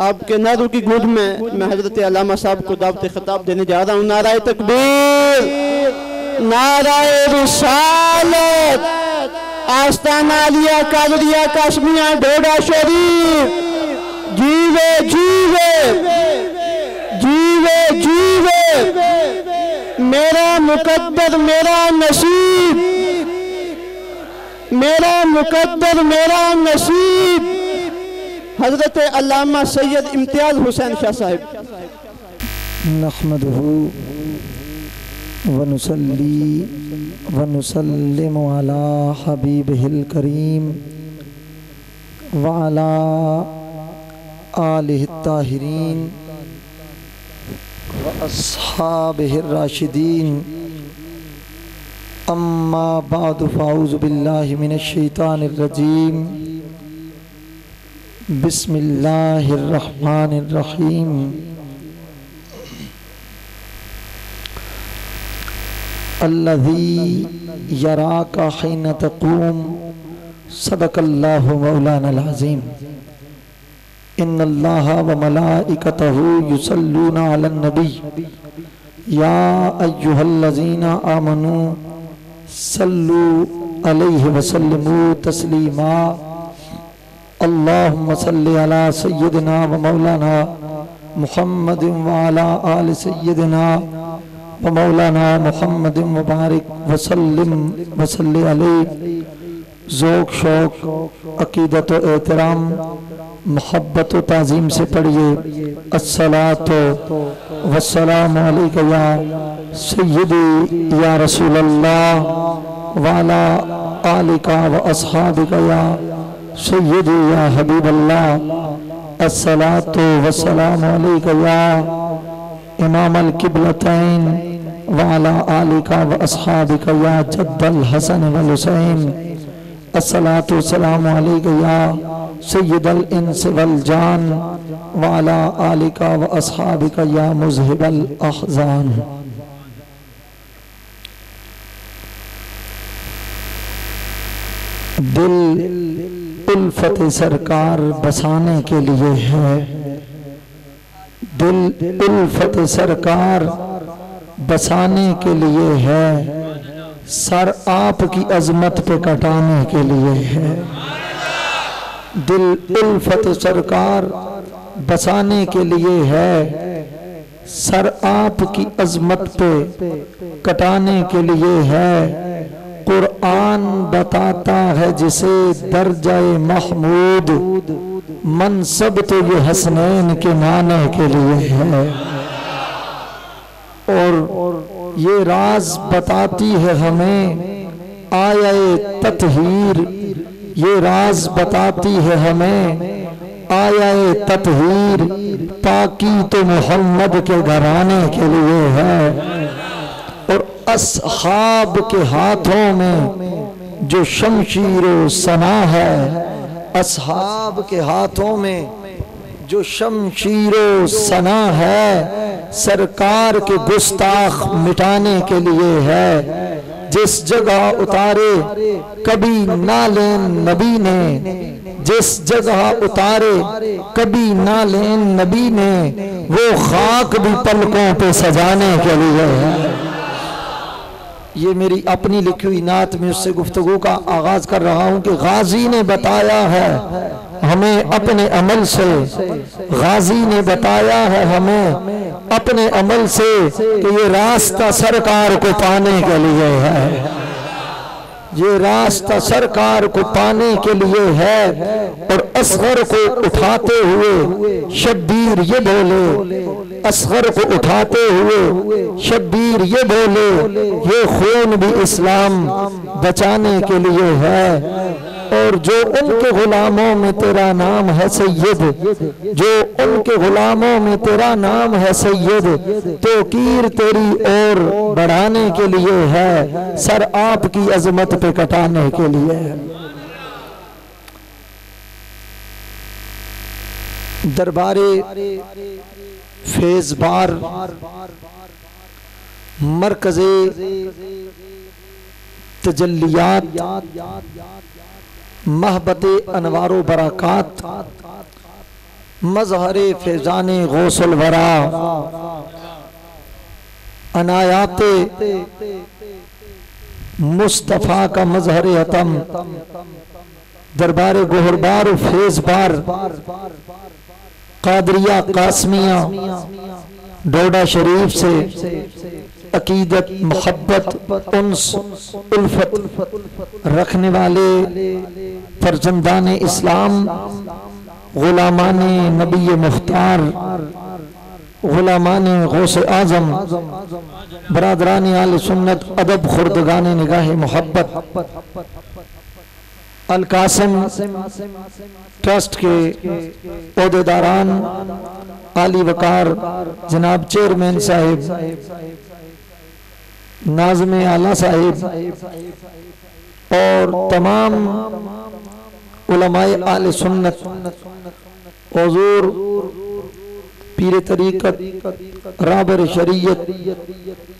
आपके नारों की गूंज में मैं हजरत अल्लामा साहब को दावत खिताब देने जा रहा हूँ। नाराए तकबीर, नाराए रिसालत, आस्ताना अलिया कादरिया काशमिया ढोडा शरीफ, जीवे जीवे जीवे जीवे मेरा मुकद्दर मेरा नसीब, मेरा मुकद्दर मेरा नसीब। हजरत अल्लामा सैयद इम्तियाज हुसैन शाह साहिब। नहमदुहु व नुसल्ली व नुसल्लिमु अला हबीबिहिल करीम व अला आलिहि ताहिरीन व अस्हाबिहिर राशिदीन। अम्मा बादु फ़ाऊज़ु बिल्लाहि मिनश शैतानिर रजीम। बिस्मिल्लाहिर रहमानिर रहीम। अल्लज़ी यराका हिन तक़ूम। सदक़ल्लाहु मौलानल अज़ीम। इन्नल्लाहा व मलाइकतहु युसल्लूना अलन नबी या अय्युहल्लज़ीना आमनू सल्लू अलैहि व सल्लिमू तस्लीमा। अल्लाहुम्मा सल्लि अला सय्यिदिना व मौलाना मुहम्मदिन व अला आलि सय्यिदिना व मौलाना मुहम्मदिन व बारिक व सल्लिम व सल्लि अलैहि। ज़ौक़ शौक़ अक़ीदत व एहतराम मोहब्बत व ताज़ीम से पढ़िए अस्सलातु वस्सलामु अलैका या सय्यदी या रसूल अल्लाह व अला आलिका व अस्हाबिका या सय्यदी या हबीब अल्लाह। अस्सलातु वस्सलामु अलैका या इमाम अल किबलतैन व अला आलिका व अस्हाबिका या जद्दल हसन वल हुसैन। अस्सलातु वस्सलामु अलैका या सय्यदल इंस वल जान व अला आलिका व अस्हाबिका या मुज़हिबल अहज़ान। दिल उल्फत सरकार बसाने के लिए है। दिल उल्फत सरकार बसाने के लिए है। सर आपकी अजमत पे कटाने के लिए है। दिल उल्फत सरकार बसाने के लिए है। सर आपकी अजमत पे कटाने के लिए है। कुरान बताता है जिसे दर्जाए महमूद, मनसब तो ये हसनैन के माने के लिए है। और ये राज बताती है हमें आयाए तत्हीर। ये राज बताती है हमें आयाए तत्हीर। पाकी तो मोहम्मद के घराने के लिए है। और अस्हाब के हाथों में जो शमशीरो सना है, अस्हाब के हाथों में जो शमशीरो सना है, सरकार के गुस्ताख मिटाने के लिए है। जिस जगह उतारे कभी ना लेन नबी ने, जिस जगह उतारे कभी ना लेन नबी ने, वो खाक भी पलकों पे सजाने के लिए है। ये मेरी अपनी लिखी हुई नात में उससे गुफ्तगू का आगाज कर रहा हूँ कि गाजी ने बताया है हमें अपने अमल से, गाजी ने बताया है हमें अपने अमल से कि ये रास्ता सरकार को पाने के लिए है। ये रास्ता सरकार को पाने के लिए है। और असगर को उठाते हुए शब्बीर ये बोले, असगर को उठाते हुए शब्बीर ये बोले, ये खून भी इस्लाम बचाने के लिए है। और जो उनके गुलामों में तेरा नाम है सैयद, जो उनके गुलामों में तेरा नाम है सैयद, तो कीर तेरी ओर बढ़ाने के लिए है, सर आपकी अजमत पे कटाने के लिए है। दरबारे फैज़बार मरकज़े तजल्लियात महबते अनवारो बरक़ात मजहरे फैजाने गौसल वरा अनायाते मुस्तफ़ा का मजहर अतम दरबार गोहरबार फैज बार कादरिया कासमिया डोडा शरीफ से अकीदत मोहब्बत उन्स उल्फत रखने वाले फर्जंदान इस्लाम गुलामान नबी मुख्तार गुलामान गौस आजम बरादरान आल सुन्नत अदब खुर्दगान निगाह मोहब्बत अल कासिम ट्रस्ट के ओहदेदारान आली वकार जनाब चेयरमैन साहिब नाज़िम आला साहिब और तमाम उलमाए आले सुन्नत हुजूर पीर तरीक़त राबर शरीयत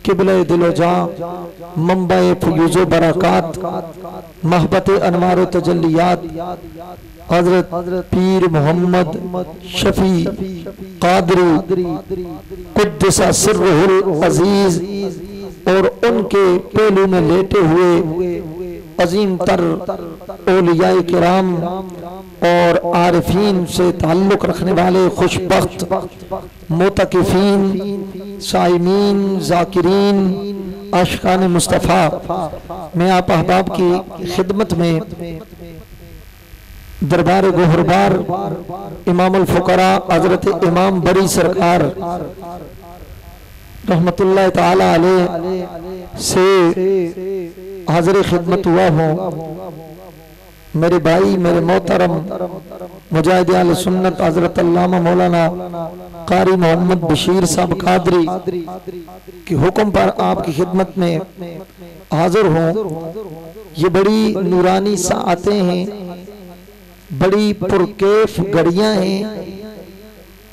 किबले दिलो जहां मंबा फयूज़ बरक़ात महबत अनवार व तजल्लियात हजरत पीर मोहम्मद शफी कादरी कुद्दसा सिर्रुहुल अजीज और उनके पहलू में लेटे हुए अजीम तर औलियाए किराम और आरिफीन से ताल्लुक रखने वाले खुशबख्त मुतकिफीन साइमीन जाकिरीन आशिकान मुस्तफ़ा मैं आप अहबाब की खिदमत में दरबार गोहरबार इमामुल फुकरा हजरत इमाम बरी सरकार रहमतुल्लाह ताला अलैह से हाजिर खिदमत हुआ हूँ। मेरे भाई मेरे मोहतरम मुजाहिद आले सुन्नत हजरत अल्लामा मौलाना कारी मोहम्मद बशीर साहब कादरी के हुक्म पर आपकी खिदमत में हाजिर हूँ। ये बड़ी नूरानी साआतें हैं, बड़ी पुरकैफ घड़ियां हैं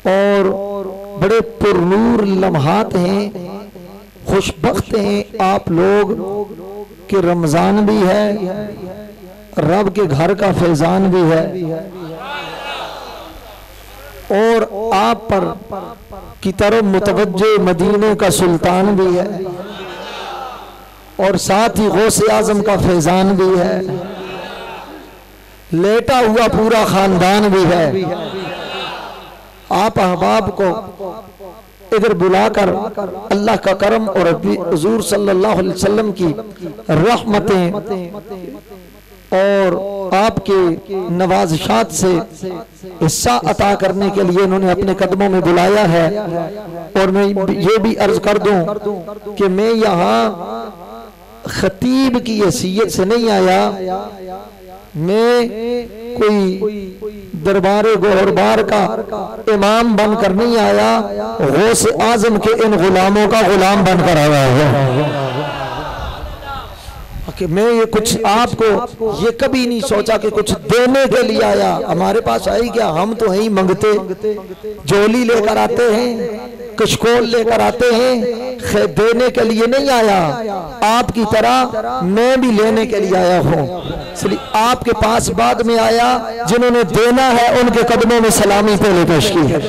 और बड़े पुरनूर लम्हात हैं। खुशबख्त हैं आप लोग कि रमजान भी है, रब के घर का फैजान भी है और आप पर की तरफ मुतवज्जे मदीने का सुल्तान भी है और साथ ही गौसे आजम का फैजान भी है, लेटा हुआ पूरा खानदान भी है। आप अहबाब को इधर बुलाकर अल्लाह का करम और हुजूर सल्लल्लाहु अलैहि वसल्लम की रहमतें और आपके नवाज़िशात से हिस्सा अता करने के लिए इन्होंने अपने कदमों में बुलाया है। और मैं ये भी अर्ज कर दूं कि मैं यहाँ खतीब की हैसियत से नहीं आया, मैं कोई दरबारे गोहरबार का इमाम बनकर नहीं आया, गौस आजम के इन गुलामों का गुलाम बनकर आया है। कि मैं ये कुछ आपको ये कभी नहीं सोचा कि कुछ देने के लिए आया। हमारे पास आई क्या, हम तो यही मंगते, झोली लेकर आते हैं, कशकोल लेकर आते हैं, देने के लिए नहीं आया। आपकी तरह मैं भी लेने के लिए आया हूँ, इसलिए आपके पास बाद में आया। जिन्होंने देना है उनके कदमों में सलामी पहले पेश की है।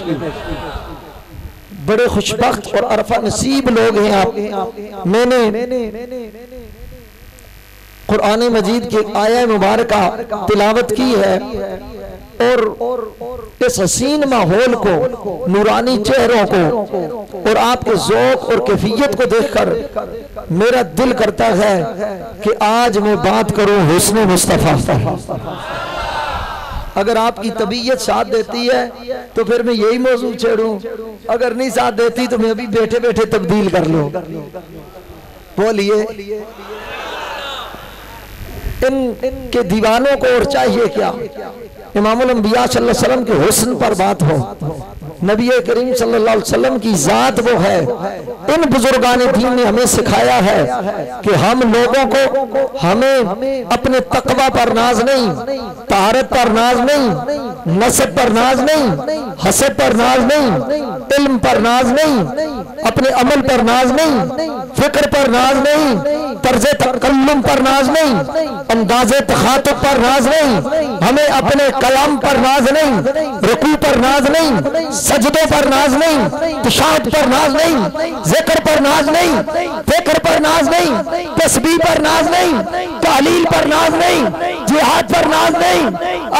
बड़े खुशबख्त और अरफा नसीब लोग हैं आप। मैंने कुरान मजीद की आया मुबारका तिलावत की है और इस हसीन माहौल को, नूरानी चेहरों को और आपके ज़ौक़ और कैफियत को देखकर मेरा दिल करता है कि आज मैं बात करूं हुस्न मुस्तफ़ा। अगर आपकी तबीयत साथ देती है तो फिर मैं यही मौजूद छेड़ूं, अगर नहीं साथ देती तो मैं अभी बैठे बैठे तब्दील कर लूं। बोलिए, इनके दीवानों को और चाहिए क्या? इमामुल अंबिया सल्लल्लाहु अलैहि वसल्लम के हुस्न पर बात हो, नबी करीम सल्लल्लाहु अलैहि वसल्लम की जात वो है। इन बुजुर्गान दीन ने हमें सिखाया है कि हम लोगों को, हमें अपने तकवा पर नाज नहीं, तारत पर नाज नहीं, नसब पर नाज नहीं, हसब पर नाज नहीं, इल्म पर नाज नहीं, अपने अमल पर नाज नहीं, फिक्र पर नाज नहीं, तर्ज तकल्लुम पर नाज नहीं, अंदाजे तखातुब पर नाज नहीं, हमें अपने कलाम पर नाज नहीं, रुकू पर नाज नहीं, सजदों पर नाज नहीं, तशाहुद पर नाज नहीं, जिक्र पर नाज नहीं, फिक्र पर नाज नहीं, तस्बीह पर नाज नहीं, तालील पर नाज नहीं, जिहाद पर नाज नहीं,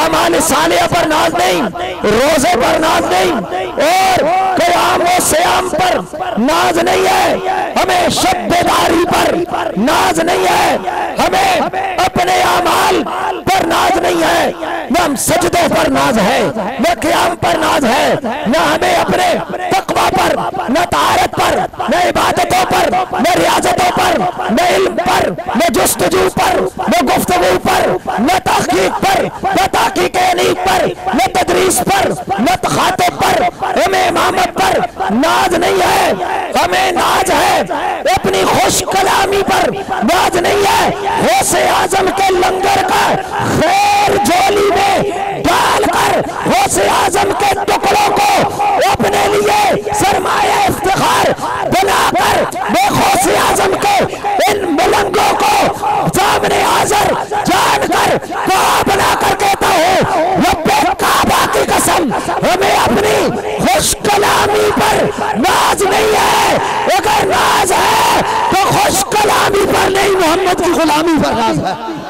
अमाल सालिया पर नाज नहीं, रोजे पर नाज नहीं और क़याम व सियाम पर नाज नहीं है, हमें शब्बेदारी पर नाज नहीं है, हमें अपने अमाल पर नाज नहीं है, न हम सजदों पर नाज है, न क़याम पर नाज है, न हमें अपने तक़वा पर, न तारत पर, न इबादतों पर, न रियाजतों पर, न इल्म पर, न जुस्तजू पर, न गुफ्तगू पर, न तहकीक पर, न तहकीक अनीक पर, न तदरीस पर, न तखातुब पर, हमें इमामत पर नाज नहीं है, हमें नाज है अपनी खुश कलामी पर नाज नहीं है, गौसे आजम के लंगर का खैर झोली में डालकर गौसे आजम के टुकड़ों को अपने लिए सरमाया इफ्तिखार बनाकर मैं गौसे आजम के इन मलंगों को सामने हाजिर जानकर कहा बनाकर कहता हूँ रब्बे काबा की कसम हमें अपनी खुश कलामी पर नाज नहीं है, अगर नाज है तो खुश कलामी पर नहीं, मोहम्मद की गुलामी पर नाज है।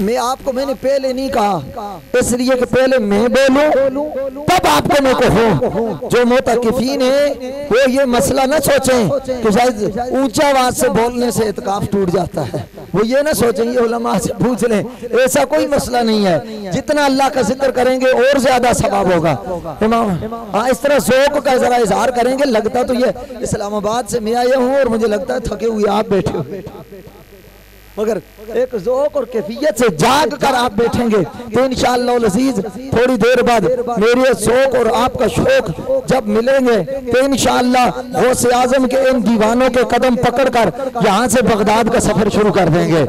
मैं आपको मैंने पहले नहीं कहा इसलिए कि पहले मैं बोलूं तब आपको मैं कहूं। जो मोतकिफीन है वो ये मसला ना सोचें कि शायद ऊंचा आवाज से बोलने से इत्काफ टूट जाता है, वो ये ना सोचें ये उलमा से पूछ लें, ऐसा कोई मसला नहीं है। जितना अल्लाह का जिक्र करेंगे और ज्यादा सवाब होगा। इमाम हाँ इस तरह ज़ौक़ का जरा इजहार करेंगे। लगता तो ये इस्लामाबाद से मैं आया हूँ और मुझे लगता है थके हुए आप बैठे हुए, मगर एक ज़ौक़ और कैफियत से जाग कर आप बैठेंगे तो इंशाअल्लाह अज़ीज़ थोड़ी देर बाद मेरे ज़ौक़ और आपका शौक जब मिलेंगे तो इंशाअल्लाह गौसे आज़म के इन दीवानों के कदम पकड़कर यहाँ से बगदाद का सफर शुरू कर देंगे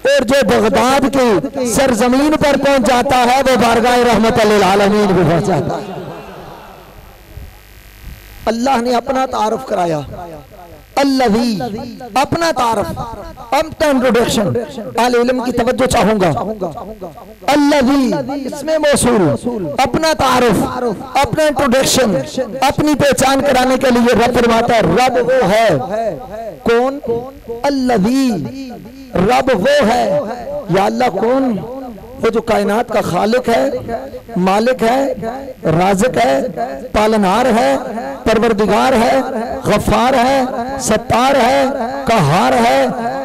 और जो बगदाद की सरजमीन पर पहुंच जाता है वो बारगाह रहमत लिल आलमीन भी पहुंच जाता है। अल्लाह ने अपना तारुफ कराया, अल्लज़ी अपना तारुफ, अब तो इंट्रोडक्शन आले इल्म की तवज्जो चाहूंगा। अल्लज़ी इसमें मौसूल अपना तारुफ, अपना इंट्रोडक्शन, अपनी पहचान कराने के लिए रब फरमाता है रब वो है। कौन? अल्लज़ी रब वो है। या अल्लाह कौन? वो जो कायनात का खालिक है, मालिक है, राज़िक है, पालनहार है, परवरदिगार है, गफ्फार है, सत्तार है, कहार है,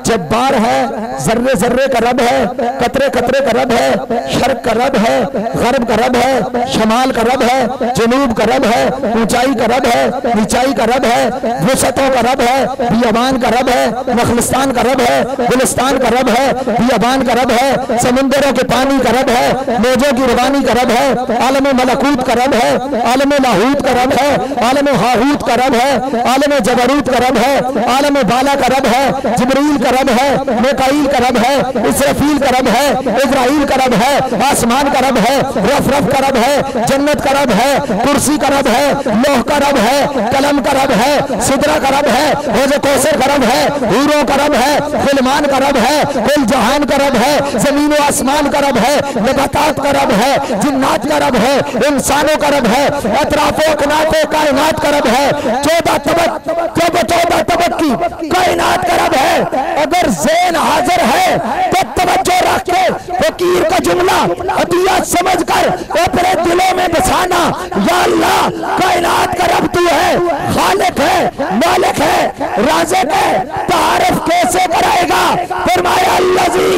जब्बार है, जर्रे जर्रे का रब है, कतरे कतरे का रब है, शर्क का रब है, गरब का रब है, शमाल का रब है, जनूब का रब है, ऊंचाई का रब है, नीचाई का रब है, वसतों का रब है, बियाबान का रब है, नखलिस्तान का रब है, गुलिस्तान का रब है, बियाबान का रब है, समुंदरों के पानी का रब है, मौजों की रवानी का रब है, आलम मलकूत का रब है, आलम लाहूत का रब है, आलम हाहूत का रब है, आलम जबरूत का रब है, आलम बाला का रब है, जिब्रील का रब है, मिकाईल का रब है, इसराफील का रब है, इज़राइल का रब है, आसमान का रब है, रफ रफ का रब है, जन्नत का रब है, कुर्सी का रब है, लोह का रब है, कलम का रब है, सिदरा का रब है, हौज़ कौसर का रब है, हूरों का रब है, फिल्मान का रब है, कुल जहान का रब है, जमीन व आसमान का रब है, नबातात का रब है, जिन्नात का रब है, इंसानों का रब है, अतराफो कनाफो कायनात का रब है, 14 तबक की कायनात का रब है। अगर ज़हन हाजिर है तो तवज्जो रख के फकीर का जुमला अतिया समझ कर अपने दिलों में बसाना। या अल्लाह कायनात का रब तू है, खालिक है, मालिक है, राज़िक है, तारीफ कैसे कराएगा? फरमाया अल्लज़ी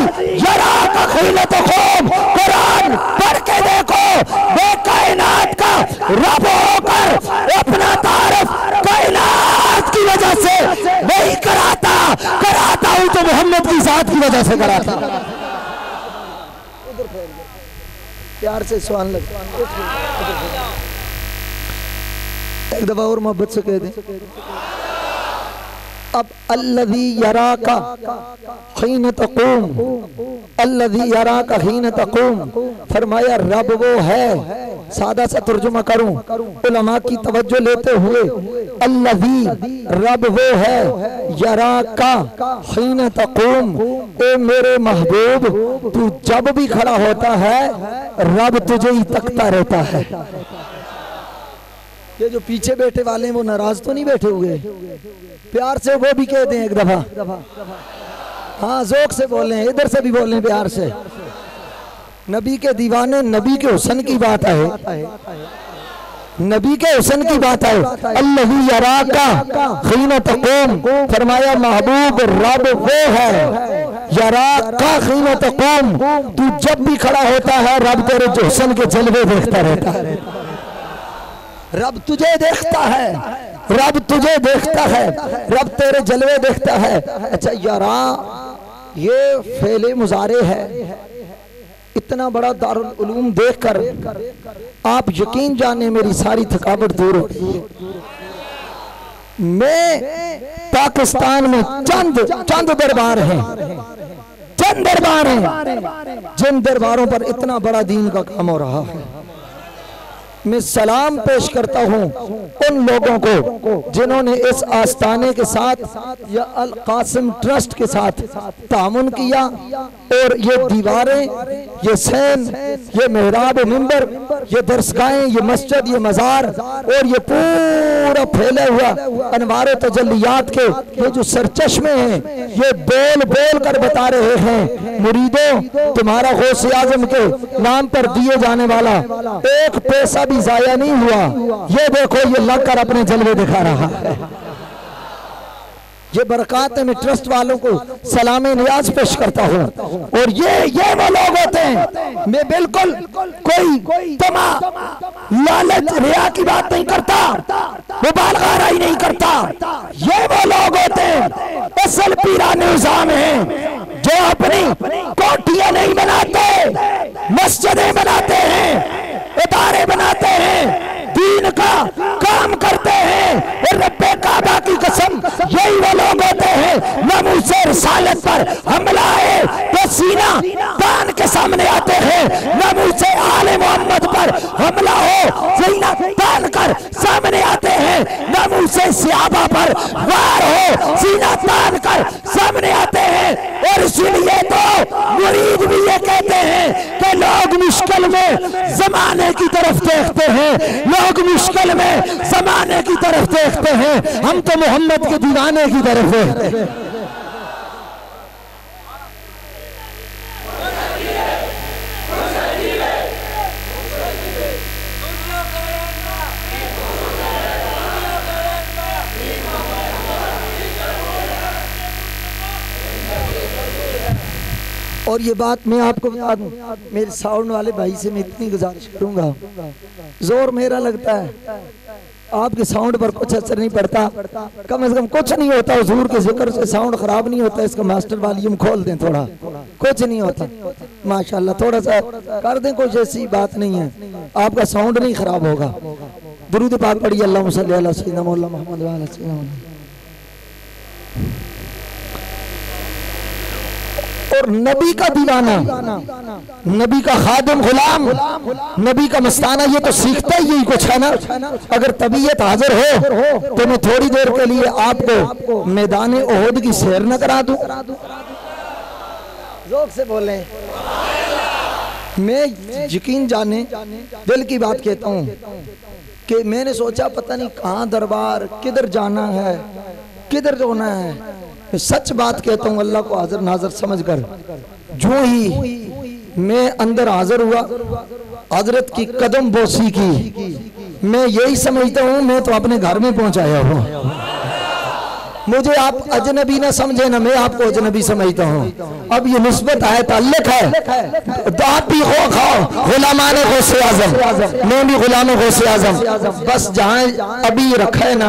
यरा का खीलत खूब, कुरान पढ़ के देखो, वो कायनात का रब होकर अपना तारीफ कायनात की वजह से नहीं कराता हूं तो मोहम्मद की जात की वजह से कराता। प्यार से सवाल लग एक दफा और मोहब्बत से कह दें अब अल्लज़ी यराका हीन तक़ूम, अल्लज़ी यराका हीन तक़ूम, फरमाया रब वो है, सादा सा तर्जुमा करूं उलमा की तवज्जो लेते हुए, अल्लज़ी रब वो है, यराका हीन तक़ूम, ए मेरे महबूब तू जब भी खड़ा होता है रब तुझे ही तकता रहता है। ये जो पीछे बैठे वाले हैं वो नाराज तो नहीं बैठे हुए, प्यार से वो भी कह दें एक दफा, हाँ ज़ौक़ से बोलें, इधर से भी बोलें प्यार से। नबी के दीवाने, नबी के हुस्न की बात है, नबी के हुस्न की बात है। अल्लाहु यराका हीन तक़ूम, फरमाया महबूब रब वो है, यराका हीन तक़ूम, तू जब भी खड़ा होता है रब तेरे हुस्न के जलवे देखता रहता है, रब तुझे देखता है, रब तुझे देखता है, रब तेरे जलवे देखता है। अच्छा यारा ये फेले मुजारे है, इतना बड़ा दारुल उलूम देखकर आप यकीन जाने मेरी सारी थकावट दूर होगी। मैं पाकिस्तान में चंद दरबार हैं, चंद दरबार हैं जिन दरबारों पर इतना बड़ा दीन का काम हो रहा है। मैं सलाम पेश करता हूँ उन लोगों को जिन्होंने इस आस्थाने के साथ या अल कासिम ट्रस्ट के साथ तामुन किया, और ये दीवारें, ये सैन, ये मेहराब मिंबर, ये दरसगाहें, ये मस्जिद, ये मज़ार और ये पूरा फैला हुआ अनवार तजल्लियात के ये जो सरचश्मे हैं, ये बोल बोल कर बता रहे हैं मुरीदों तुम्हारा गौसे आज़म के नाम पर दिए जाने वाला एक पैसा भी जाया नहीं हुआ। ये देखो ये लग कर अपने जलवे दिखा रहा है। ये बरकत है, मैं ट्रस्ट वालों को सलाम नियाज पेश करता हूँ। और ये वो लोग होते हैं, मैं बिल्कुल कोई तमा लालच रिया की बात नहीं करता, मुबालगाराई नहीं करता। ये वो लोग होते हैं असल पीरान निज़ाम है जो अपनी कोठियां नहीं बनाते, मस्जिदें बनाते हैं, इदारे बनाते हैं, दीन का काम करते हैं। और रब्बे काबा की कसम यही वो लोग होते हैं नमूसे रिसालत पर हमला है तो सीना तान के सामने आते हैं, नमूसे आले मोहम्मद पर हमला हो सीना तान कर सामने आते हैं, नमूसे सहाबा पर वार हो सीना तान कर सामने आते हैं। और इसीलिए तो मुरीद भी ये कहते हैं कि लोग मुश्किल में जमाने की तरफ देखते हैं, लोग मुश्किल में जमाने की तरफ देखते हैं, हम तो मोहम्मद के दीवाने की तरफ देखते हैं। और ये बात मैं आपको बता दूं, मेरे साउंड वाले भाई से मैं इतनी गुजारिश करूंगा, जोर मेरा लगता है, आपके साउंड पर कुछ असर नहीं पड़ता, कम से कम कुछ नहीं होता, हुजूर के जिक्र से साउंड खराब नहीं होता, इसका मास्टर वॉल्यूम खोल दें थोड़ा, कुछ नहीं होता माशाल्लाह, थोड़ा सा कर दें, कुछ ऐसी बात नहीं है, आपका साउंड नहीं खराब होगा। दुरूद पाक पढ़िए, अल्लाहुम्मा सल्ली अला सय्यिदना मौलाना मुहम्मद व अला सय्यिदना। और नबी का दीवाना, नबी का खादिम गुलाम, नबी का मस्ताना, ये तो सीखता ही यही कुछ है ना। अगर तबीयत हाजिर हो तो मैं थोड़ी देर के लिए आपको मैदान ओहद की सैर न करा दूं। ज़ौक़ से बोले, मैं यकीन जाने दिल की बात कहता हूँ कि मैंने सोचा पता नहीं कहाँ दरबार, किधर जाना है, किधर जाना है। सच बात कहता हूँ अल्लाह को हाजिर नाजर समझ कर, जो ही मैं अंदर हाजिर हुआ हजरत की कदम बोसी की, मैं यही समझता हूँ मैं तो अपने घर में पहुंचाया हूँ। मुझे आप अजनबी ना समझे ना, मैं आपको अजनबी समझता हूँ। अब ये निस्बत है, ताल्लुक है, तो आप भी हो खाओ गुलामाने गौसे आज़म, मैं भी गुलाम गौसे आज़म। बस जहाँ अभी रखा है ना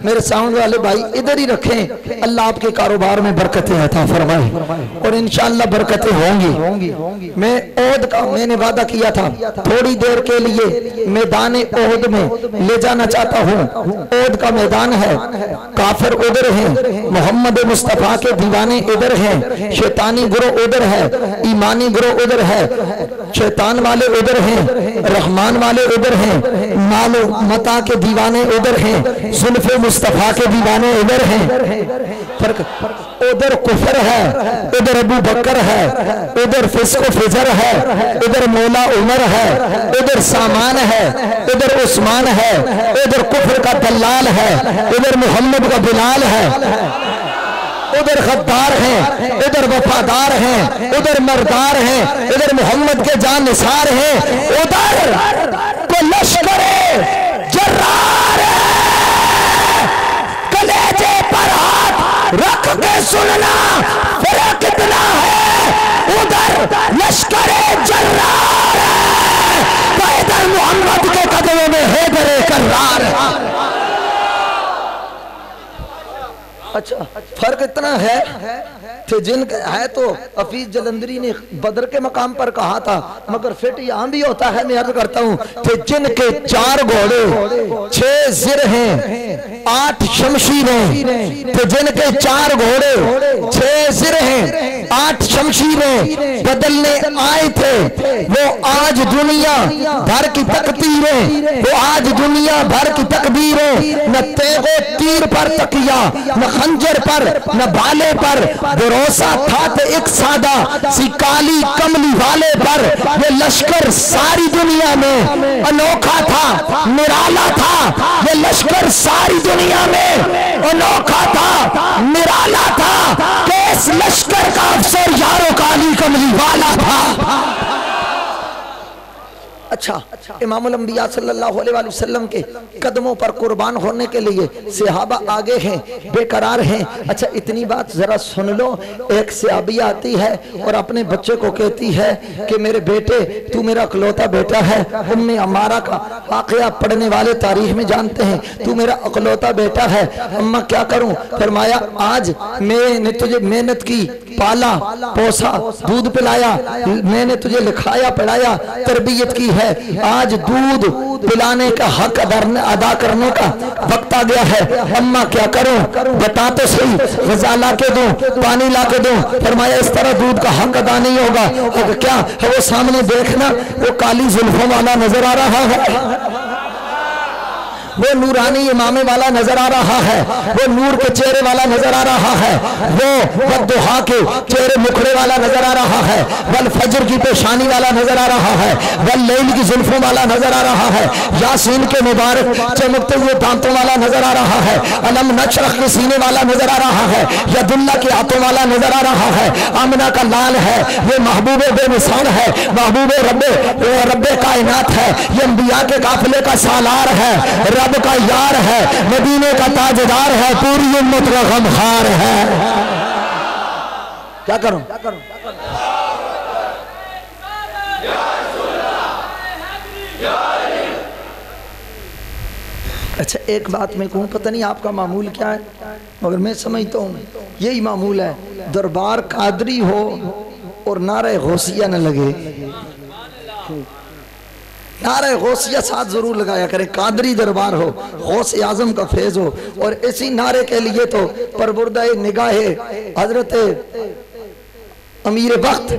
मेरे साउंड वाले भाई, इधर ही रखें। अल्लाह आपके कारोबार में बरकतें अता फरमाए और इंशाअल्लाह बरकतें होंगी। मैं ओहद का मैंने वादा किया था, थोड़ी देर के लिए मैदान ओहद में ले जाना चाहता हूँ। ओहद का मैदान है, काफिर उधर है, हैं, मोहम्मद मुस्तफ़ा के दीवाने इधर हैं, शैतानी ग्रोह उधर है, ईमानी ग्रोह उधर है, शैतान वाले उधर हैं, रहमान वाले उधर हैं, मालो मता के दीवाने उधर हैं, जुल्फ़े मुस्तफ़ा के दीवाने उधर हैं। फर्क उधर कुफर है, उधर अबू बकर है, उधर फिस्को फिजर है, उधर मौला उमर है, उधर सामान है, उधर उस्मान है, उधर कुफर का दलाल है, उधर मोहम्मद का बिलाल है, उधर गद्दार हैं, उधर वफादार हैं, उधर मरदार हैं, उधर मोहम्मद के जान निसार हैं, उधर को लश्कर जर्रार है। कलेजे पर हाथ रख के सुनना फर्क कितना है, उधर लश्कर जर्रार है, इधर मोहम्मद के कदमों में हैदर कर्रार है। अच्छा, फर्क इतना है थे जिन है तो हफीज जलंधरी ने बदर के मकाम पर कहा था, मगर फिट यहाँ भी होता है। मैं अर्ज करता हूँ थे जिनके 4 घोड़े 6 जिर हैं 8 शमशीरें, थे जिनके 4 घोड़े 6 जिर हैं 8 शमशीरें बदलने आए थे, वो आज दुनिया भर की तकदीरें, वो आज दुनिया भर की तकदीरें, न तेगो तीर पर तकिया, न खंजर पर, न भाले पर, भरोसा था तो एक सादा सी काली कमली वाले पर। ये लश्कर सारी दुनिया में अनोखा था, निराला था, ये लश्कर सारी दुनिया में अनोखा था, निराला था, कि इस लश्कर का अफसर यारो काली कमली वाला था। अच्छा, इमामुल अंबिया सल्लल्लाहु अलैहि वसल्लम के कदमों पर कुर्बान होने के लिए सहाबा आगे हैं, बेकरार हैं। अच्छा, इतनी बात जरा सुन लो। एक सहाबी आती है और अपने बच्चे को कहती है कि मेरे बेटे, तू मेरा इकलौता बेटा है। उम्मे अमारा का वाकया पढ़ने वाले तारीख में जानते हैं, तू मेरा इकलौता बेटा है, अम्मा क्या करूं? फरमाया, आज मैंने तुझे मेहनत की, पाला पोसा, दूध पिलाया, मैंने तुझे लिखाया पढ़ाया, तरबियत की है, आज दूध पिलाने का हक अदा करने का वक्त आ गया है। अम्मा क्या करूं? बता तो सही, ग़िज़ा ला के दूं, पानी ला के दूं? फरमाया, इस तरह दूध का हक अदा नहीं होगा। क्या वो सामने देखना, वो काली जुल्फों वाला नजर आ रहा है, वो नूरानी इमामे वाला नजर आ रहा है, वो नूर के चेहरे वाला नजर आ रहा है, वो वद्दुहा के चेहरे मुखड़े वाला नजर आ रहा है, वल फजर की पेशानी वाला नजर आ रहा है, वल लैल की जुल्फों वाला नजर आ रहा है, यासीन के मुबारक चमकते हुए दांतों वाला नजर आ रहा है, अलम नशरह के सीने वाला नजर आ रहा है, यदुल्ला के हाथों वाला नजर आ रहा है, आमना का लाल है, ये महबूबे बेमिसाल है, महबूबे रब्बे कायनात है, ये अंबिया के काफिले का सालार है, रब का यार है, मदीने का ताजदार है, पूरी उम्मत का गमखार है। क्या करूं? अच्छा, एक बात मैं कहूं, पता नहीं आपका मामूल क्या है, मगर मैं समझता हूं यही मामूल है, दरबार कादरी हो और नारे गौसिया न लगे। नारे गौसिया साथ जरूर लगाया करें, कादरी दरबार हो, गौस आजम का फैज हो, और इसी नारे के लिए तो परबुर्दा निगाहे हजरत अमीर वक्त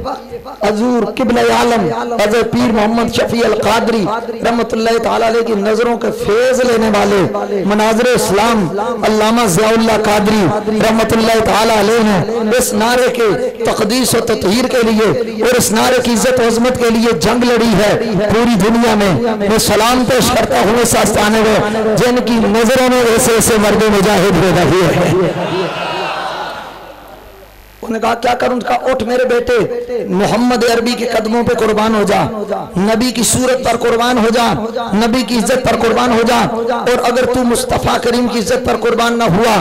हजूर किबला आलम हज़रत पीर मोहम्मद शफी अल कादरी रहमतुल्लाह तआला अलैह की नजरों के फैज लेने वाले मनाज़िर इस्लाम अल्लामा ज़ियाउल्लाह कादरी रहमतुल्लाह तआला अलैह ने इस नारे के तक़दीस और तत्हीर के लिए और इस नारे की इज्जत और अज़मत के लिए जंग लड़ी है पूरी दुनिया में। मैं सलाम पेश करता हूँ इस आस्थाने में जिनकी नजरों में ऐसे ऐसे मर्द मुजाहिद पैदा हुए हैं। उन्होंने कहा, क्या करूं? कहा, उठ मेरे बेटे, मोहम्मद अरबी के कदमों पे कुर्बान हो जा, नबी की सूरत पर कुर्बान हो जा, नबी की इज्जत पर कुर्बान हो जा, और अगर तू मुस्तफ़ा करीम की इज्जत पर कुर्बान ना हुआ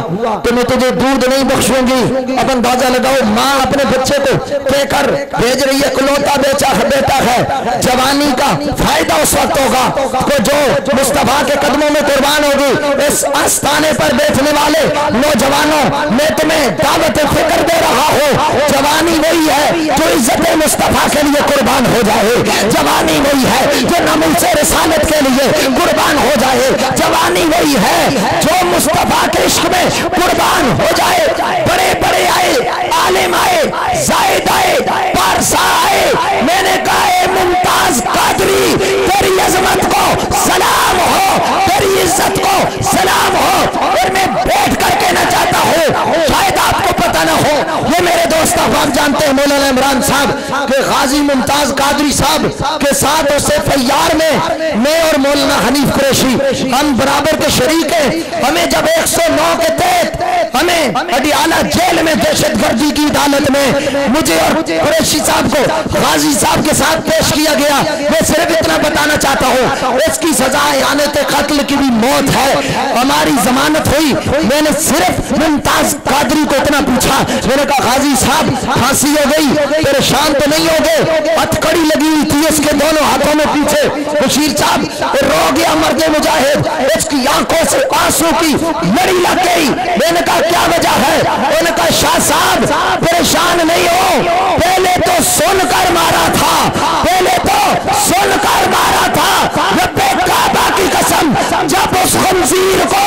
तो मैं तुझे दूध नहीं बख्शूंगी। अब अंदाजा लगाओ, माँ अपने बच्चे को कहकर भेज रही है, इकलौता बेटा है, जवानी का फायदा उस वक्त होगा तो जो मुस्तफ़ा के कदमों में कुर्बान होगी। इस आस्थाने पर बैठने वाले नौजवानों, मैं तुम्हें दावत फिक्र दे रहा हो, जवानी वही है जो इज्जत मुस्तफा के लिए कुर्बान हो जाए, जवानी वही है जो नमूसे रिसालत के लिए कुर्बान हो जाए, जवानी वही है जो मुस्तफा के इश्क में कुर्बान हो जाए। बड़े बड़े आए, आलिम आए, जायद आए, पारसा आए, मैंने कहा ए मुमताज कादरी तेरी अजमत को सलाम हो, तेरी इज्जत को सलाम हो। और मैं बैठ करके ना चाहता हूँ, शायद आपको पता ना हो, ये मेरे दोस्त आप जानते हैं मौलाना इमरान साहब के गाजी मुमताज कादरी साहब के साथ उसे फैयार में मैं और मौलाना हनीफ कुरैशी हम बराबर के शरीक हैं। हमें जब 109 के तहत हमें अडियाला जेल में दहशतगर्दी की अदालत में मुझे और कुरैशी साहब को गाजी साहब के साथ पेश किया गया। मैं सिर्फ इतना बताना चाहता हूँ, इसकी सजा यानत कत्ल की भी मौत है। हमारी जमानत हुई, मैंने सिर्फ मुमताज कादरी को इतना पूछा, मैंने कहा गाजी साहब फांसी हो गई, परेशान तो नहीं हो गए? हथकड़ी लगी हुई थी इसके दोनों हाथों में पीछे। बशीर साहब रो गया मर्दे मुजाहिद, उसकी आंखों से आंसू की लड़ी लग गई। मैंने कहा क्या वजह है? उन्होंने कहा शाह साहब परेशान नहीं हो, पहले तो सुनकर मारा था, पहले तो सुनकर मारा था। रब्बे काबा की कसम, जब उस खंजीर को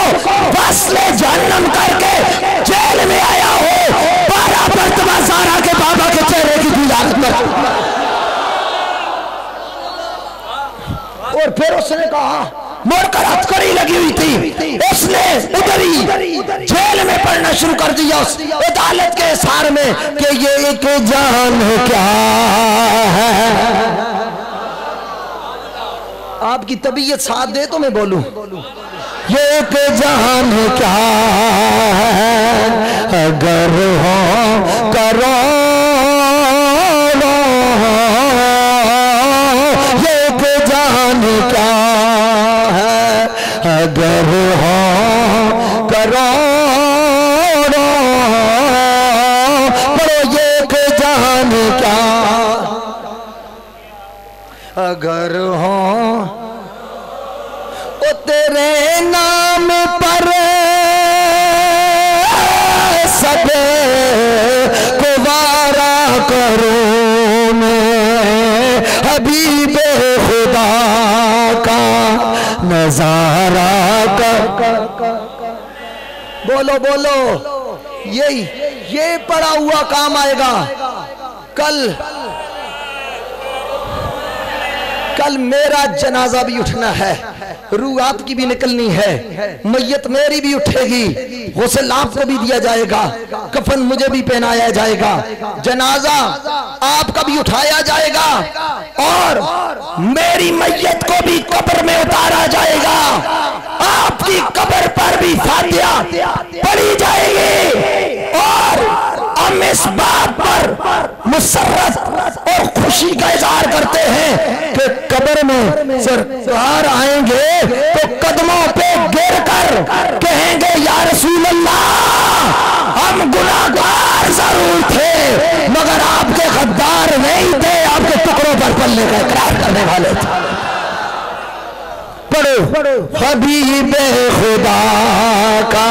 वस्ले जहन्नम करके जेल में आया हो, 12 मरतबा ज़ारा के बाबा के चेहरे की दीदार में, और फिर उसने कहा मुड़कर हथकड़ी लगी हुई थी, उसने उधरी जेल में पढ़ना शुरू कर दिया उस अदालत के इशारे में कि ये एक जान क्या है। आपकी तबीयत साथ दे तो मैं बोलूं, ये एक जान क्या है, अगर हो करो क्या है, अगर हो करोड़ों बड़ो ये के जान क्या, अगर हो ओ तेरे नाम पर सब कुवारा करूं मैं, हबीबे खुदा का नजारा कर। बोलो बोलो, ये पड़ा हुआ काम आएगा। कल मेरा जनाजा भी उठना है, रूह आपकी भी निकलनी है, मैयत मेरी भी उठेगी, गुस्ल आपको भी दिया जाएगा, कफन मुझे भी पहनाया जाएगा, जनाजा आपका भी उठाया जाएगा और मेरी मैयत को भी कब्र में उतारा जाएगा। आपकी कब्र पर भी फातिहा पढ़ी जाएगी और हम इस बात पर मुसर्रत और खुशी का इजहार करते हैं कि कब्र में सरकार आएंगे तो कदमों पे गिर कर कहेंगे या रसूल अल्लाह, हम गुनाहगार जरूर थे मगर आपके गद्दार नहीं थे, आपके टुकड़ों पर पलने का इकरार करने वाले थे। पढ़ो हबीबे खुदा का,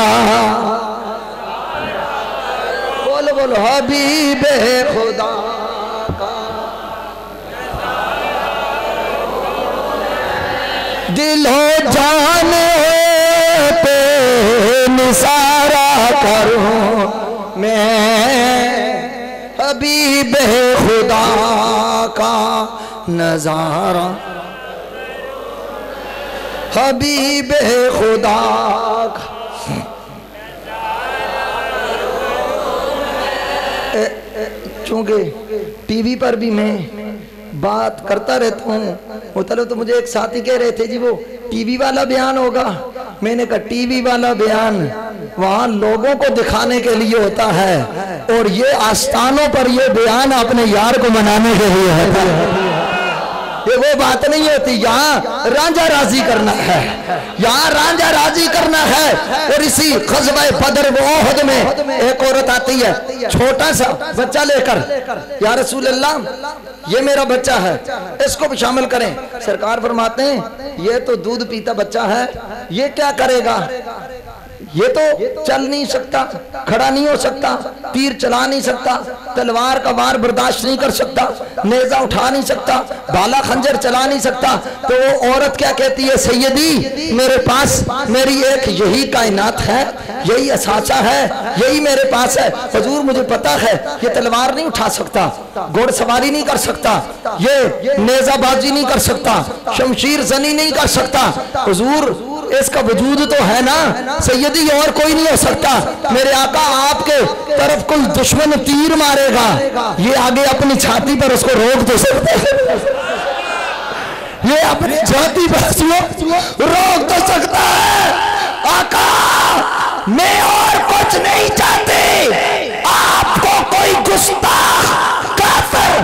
बोलो बोलो हबीबे खुदा का, दिलो जान पे निसारा करूं मैं, हबीबे खुदा का नजारा, हबीबे खुदा का। चूंकि टीवी पर भी मैं बात करता रहता हूँ, चलो तो मुझे एक साथी कह रहे थे जी वो टीवी वाला बयान होगा। मैंने कहा टीवी वाला बयान वहाँ लोगों को दिखाने के लिए होता है और ये आस्थानों पर ये बयान अपने यार को मनाने के लिए होता है। ये वो बात नहीं होती, यहाँ रांझा राजी करना है, यहाँ रांझा राजी करना है। और इसी ग़ज़वा बदर व ओहद में एक औरत आती है छोटा सा बच्चा लेकर, या रसूल अल्लाह ये मेरा बच्चा है, इसको भी शामिल करें। सरकार फरमाते हैं ये तो दूध पीता बच्चा है, ये क्या करेगा? ये तो चल नहीं सकता, खड़ा नहीं हो सकता, तीर चला नहीं सकता, तलवार का वार बर्दाश्त नहीं कर सकता, नेजा उठा नहीं सकता, भाला खंजर चला नहीं सकता, तो वो औरत क्या कहती है, सैयदी मेरे पास मेरी एक यही कायनात है, यही असासा है, यही मेरे पास है। हुजूर मुझे पता है ये तलवार नहीं उठा सकता, घोड़सवारी नहीं कर सकता, ये नेजाबाजी नहीं कर सकता, शमशीर जनी नहीं कर सकता। हुजूर इसका वजूद तो है ना सैयदी, और कोई नहीं हो सकता। मेरे आका आपके तरफ कोई दुश्मन तीर मारेगा, ये आगे अपनी छाती पर उसको रोक तो सकते हैं, ये अपनी छाती पर रोक तो सकता है। आका मैं और कुछ नहीं चाहती, आपको कोई गुस्ताख काफिर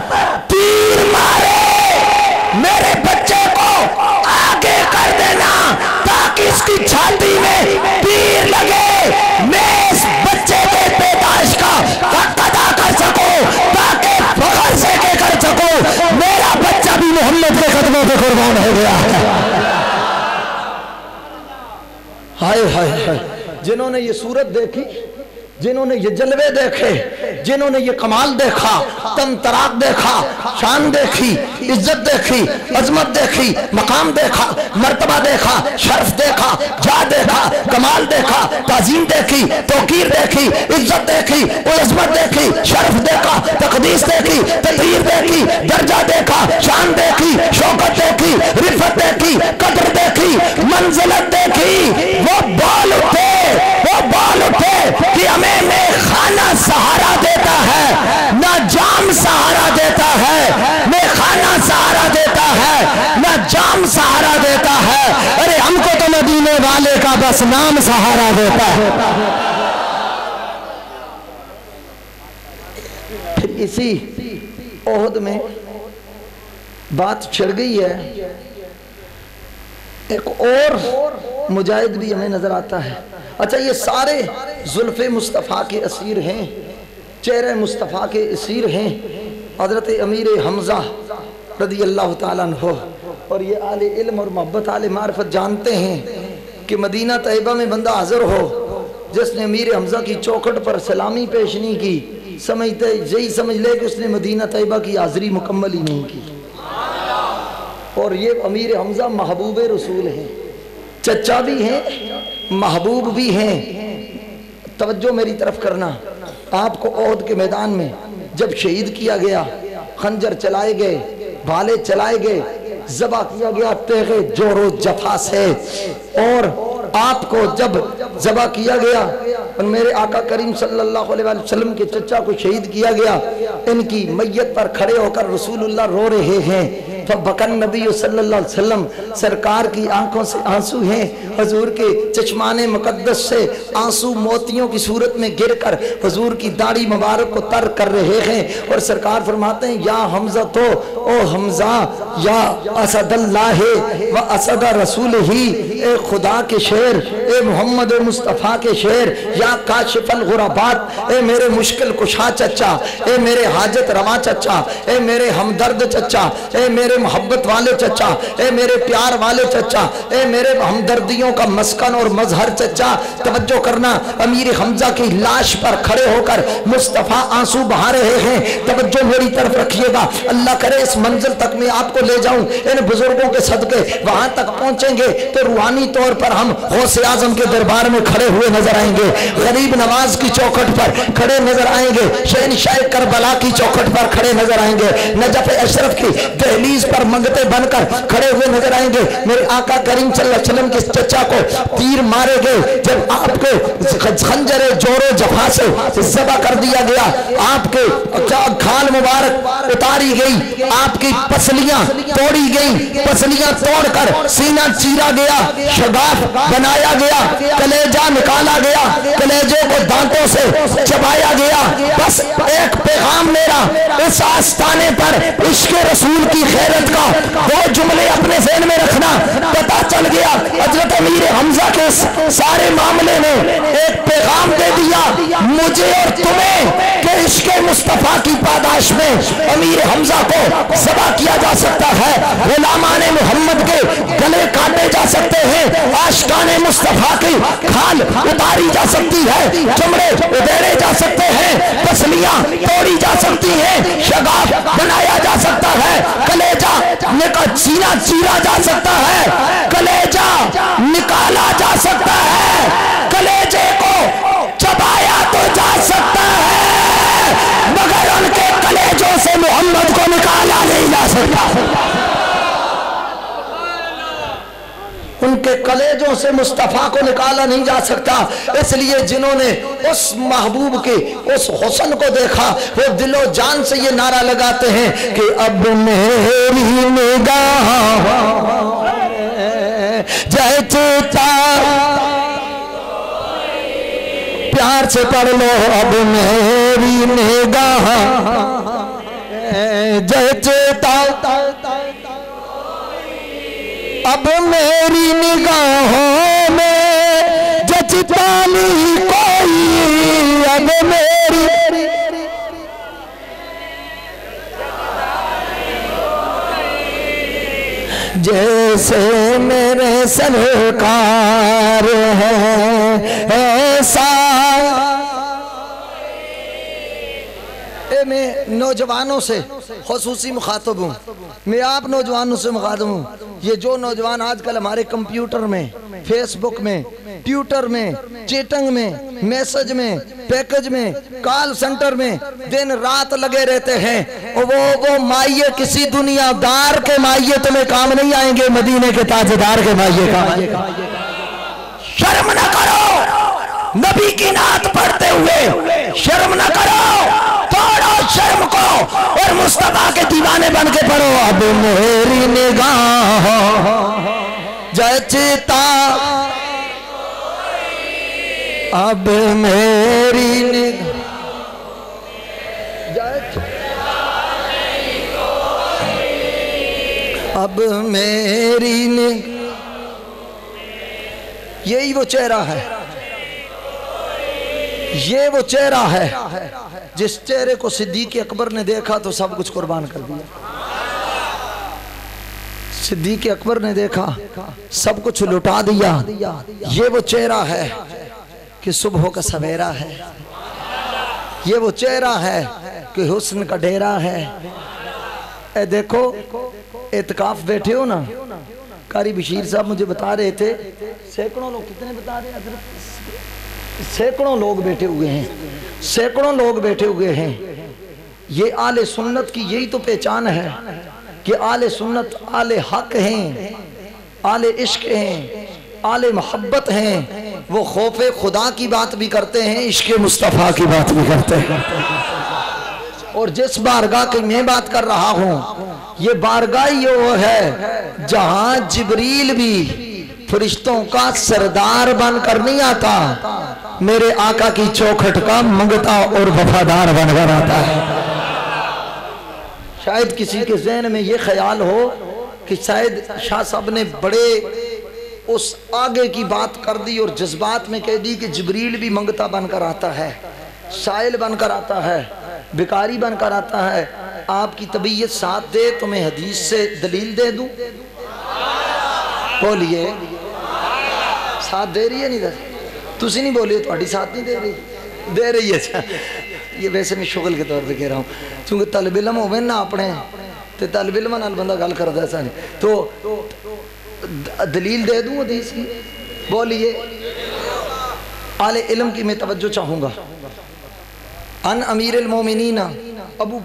तीर मारे, मेरे बच्चे को आगे कर देना ताकि इसकी छाती में तीर लगे, मैं इस बच्चे के पैदाइश का हक अदा कर सकूं, ताकि फख्र से के कर सकूं मेरा बच्चा भी मोहम्मद के कदमों पे कुर्बान हो गया है। हाय हाय हाय, जिन्होंने ये सूरत देखी, जिन्होंने ये जलवे देखे, जिन्होंने ये कमाल देखा, तमतराक देखा, शान देखी, इज्जत देखी, अजमत देखी, मकाम देखा, मर्तबा देखा, शर्फ देखा, जा देखा, कमाल देखा, ताजीम देखी, तौकीर देखी, इज्जत देखी, अजमत देखी, शर्फ देखा, तकदीस देखी, तकरीर देखी, दर्जा देखा, शान देखी, शौकत देखी, रिफत देखी, कदर देखी, मंजिलत देखी। वो बाल उठे, वो बाल उठे कि हमें में खाना सहारा देता है, ना जाम सहारा देता है, मैं खाना सहारा देता है, ना जाम सहारा देता है, अरे हमको तो मदीने वाले का बस नाम सहारा देता है। फिर इसी ओहद में बात छिड़ गई है, एक और मुजाहिद भी हमें नजर आता है। अच्छा ये सारे जुल्फ़े मुस्तफ़ा के असीर हैं, चेहरे मुस्तफ़ा के असीर हैं, हज़रत अमीर हमज़ा रज़ी अल्लाह ताला अन्हु, और ये आले इल्म और मोहब्बत आले मार्फत जानते हैं कि मदीना तैयबा में बंदा हाज़िर हो जिसने अमीर हमज़ा की चौखट पर सलामी पेश नहीं की, समझते यही समझ ले कि उसने मदीना तैयबा की हाज़िरी मुकम्मल ही नहीं की। और ये अमीर हमज़ा महबूब रसूल हैं, चचा भी हैं, महबूब भी हैं। तवज्जो मेरी तरफ करना, आपको ओहद के मैदान में जब शहीद किया गया, खंजर चलाए गए, भाले चलाए गए, ज़बा किया गया तेगे जोरो जफा से, और आपको जब ज़बा किया गया और मेरे आका करीम सल्लल्लाहु अलैहि वसल्लम के चचा को शहीद किया गया, इनकी मैयत पर खड़े होकर रसूलुल्लाह रो रहे हैं। तो बकन नबी सल्लल्लाहु अलैहि वसल्लम, सरकार की आंखों से आंसू हैं, हुजूर के चश्माने मुकद्दस से आंसू मोतियों की सूरत में गिरकर हुजूर की दाढ़ी मुबारक को तर कर रहे हैं। और सरकार फरमाते हैं या हमजा, तो ओ हमजा या असदल्लाह व असद रसूल ही, ए खुदा के शेर, ए मोहम्मद मुस्तफ़ा के शेर, या काशिफल गुरबात, ए मेरे मुश्किल कुशा चचा, ए मेरे हाजत रवा चचा, ए मेरे हमदर्द चचा, ए मेरे मोहब्बत वाले चचा, ए मेरे प्यार वाले चचा, ए मेरे हमदर्दियों का मस्कन और मजहर चचा। तवज्जो करना, अमीर हमजा की लाश पर खड़े होकर मुस्तफ़ा आंसू बहा रहे हैं। तवज्जो मेरी तरफ रखिएगा, अल्लाह करे इस मंजिल तक मैं आपको ले जाऊं, इन बुजुर्गों के सदके वहां तक पहुंचेंगे तो रूहानी तौर पर हम गौसे आजम के दरबार में खड़े हुए नजर आएंगे, गरीब नवाज की चौखट पर खड़े नजर आएंगे, शहनशाह करबला की चौखट पर खड़े नजर आएंगे, नजफ अशरफ की दहलीज पर मंगते बनकर खड़े हुए नजर आएंगे। मेरे आका करीम सल्लल्लाहु अलैहि वसल्लम के चचा को तीर मारे गए, जब आपको खंजरे जोरो जफा से ज़बा कर दिया गया, आपके खाल मुबारक उतारी गई, आपकी पसलियां तोड़ी गई, पसलियां तोड़कर सीना चीरा गया, शगाफ बनाया गया, कलेजा निकाला गया, कलेजे को दांतों से चबाया गया। बस एक पैगाम मेरा, इस आस्थाने पर इश्क रसूल की खैर गैरत का दो जुमले अपने ज़हन में रखना। पता चल गया हजरत अमीर हमजा के सारे मामले में एक पैगाम दे दिया मुझे और तुम्हें कि इश्क़ मुस्तफ़ा की पादाश में अमीर हमजा को ज़बह किया जा सकता है, गुलामाने मोहम्मद के गले काटे जा सकते हैं, आशिकाने मुस्तफ़ा की खाल उतारी जा सकती है, चमड़े उधेड़े जा सकते हैं, पसलियां तोड़ी जा सकती हैं, शगाफ बनाया जा सकता है, कलेजा सीना चीरा जा सकता है, कलेजा निकाला जा सकता है, कलेजे को चबाया तो जा सकता है मगर उनके कलेजों से मोहम्मद को निकाला नहीं जा सकता। उनके कलेजों से मुस्तफ़ा को निकाला नहीं जा सकता। इसलिए जिन्होंने उस महबूब के उस हुस्न को देखा वो दिलो जान से ये नारा लगाते हैं कि अब मेरी निगाह जचता, प्यार से पढ़ लो, अब मेरी निगाह जचता, अब मेरी निगाहों में जचता नहीं कोई, अब मेरी जैसे मेरे सरकार है ऐसा। मैं नौजवानों से खुसूसी मुखातब हूँ, मैं आप नौजवानों से मुखातब हूँ। ये जो नौजवान आजकल हमारे कंप्यूटर में, फेसबुक में, ट्विटर में, चैटिंग में, मैसेज में, पैकेज में, कॉल सेंटर में दिन रात लगे रहते हैं, वो माइये किसी दुनियादार के माइये तुम्हें काम नहीं आएंगे, मदीने के ताजदार के माइये का। शर्म न करो नबी की नात पढ़ते हुए, शर्म न करो, तोड़ो शर्म को और मुस्तफा के दीवाने बन के पढ़ो। अब मेरी निगाह जचता, अब मेरी निगाह अब मेरी निगाह, यही वो चेहरा है, ये वो चेहरा है जिस चेहरे को सिद्दीक़ अकबर ने देखा तो सब कुछ कुर्बान कर दिया। सिद्दीक़ अकबर ने देखा सब कुछ लुटा दिया। ये वो चेहरा है कि सुबह का सवेरा है, ये वो चेहरा है कि हुस्न का डेरा है। ए देखो एतकाफ बैठे हो ना, कारी बशीर साहब मुझे बता रहे थे सैकड़ों लोग, कितने बता रहे हैं, सैकड़ों लोग बैठे हुए हैं, सैकड़ों लोग बैठे हुए हैं। ये आले सुन्नत की यही तो पहचान है कि आले सुन्नत आले हक हैं, आले इश्क हैं, आले मोहब्बत हैं। वो खौफे खुदा की बात भी करते हैं, इश्क मुस्तफ़ा की बात भी करते हैं। और जिस बारगाह की मैं बात कर रहा हूँ ये बारगाह ही वो है जहाँ जिब्रील भी फरिश्तों का सरदार बनकर नहीं आता, मेरे आका की चौखट का मंगता और वफादार बनकर आता है। शायद किसी के ज़हन में ये ख्याल हो कि शायद शाह साहब ने बड़े उस आगे की बात कर दी और जज्बात में कह दी कि जिब्रील भी मंगता बनकर आता है, साइल बनकर आता है, भिखारी बनकर आता है। आपकी तबीयत साथ दे तो मैं हदीस से दलील दे दूं? बोलिए, साथ दे रही है नहीं? तुसी नहीं बोलिए, थोड़ी साथ नहीं दे रही, दे रही है। अच्छा, ये वैसे मैं शुगल के तौर पे कह रहा हूँ, क्योंकि तलब इल्म होवे ना अपने तो तलब इल्म नाल बंदा गल करदा ऐसा नहीं। तो दलील दे दूं हदीस की? बोलिए। आले इल्म की मैं तवज्जो चाहूँगा। अन अमीरुल मोमिनीन अबू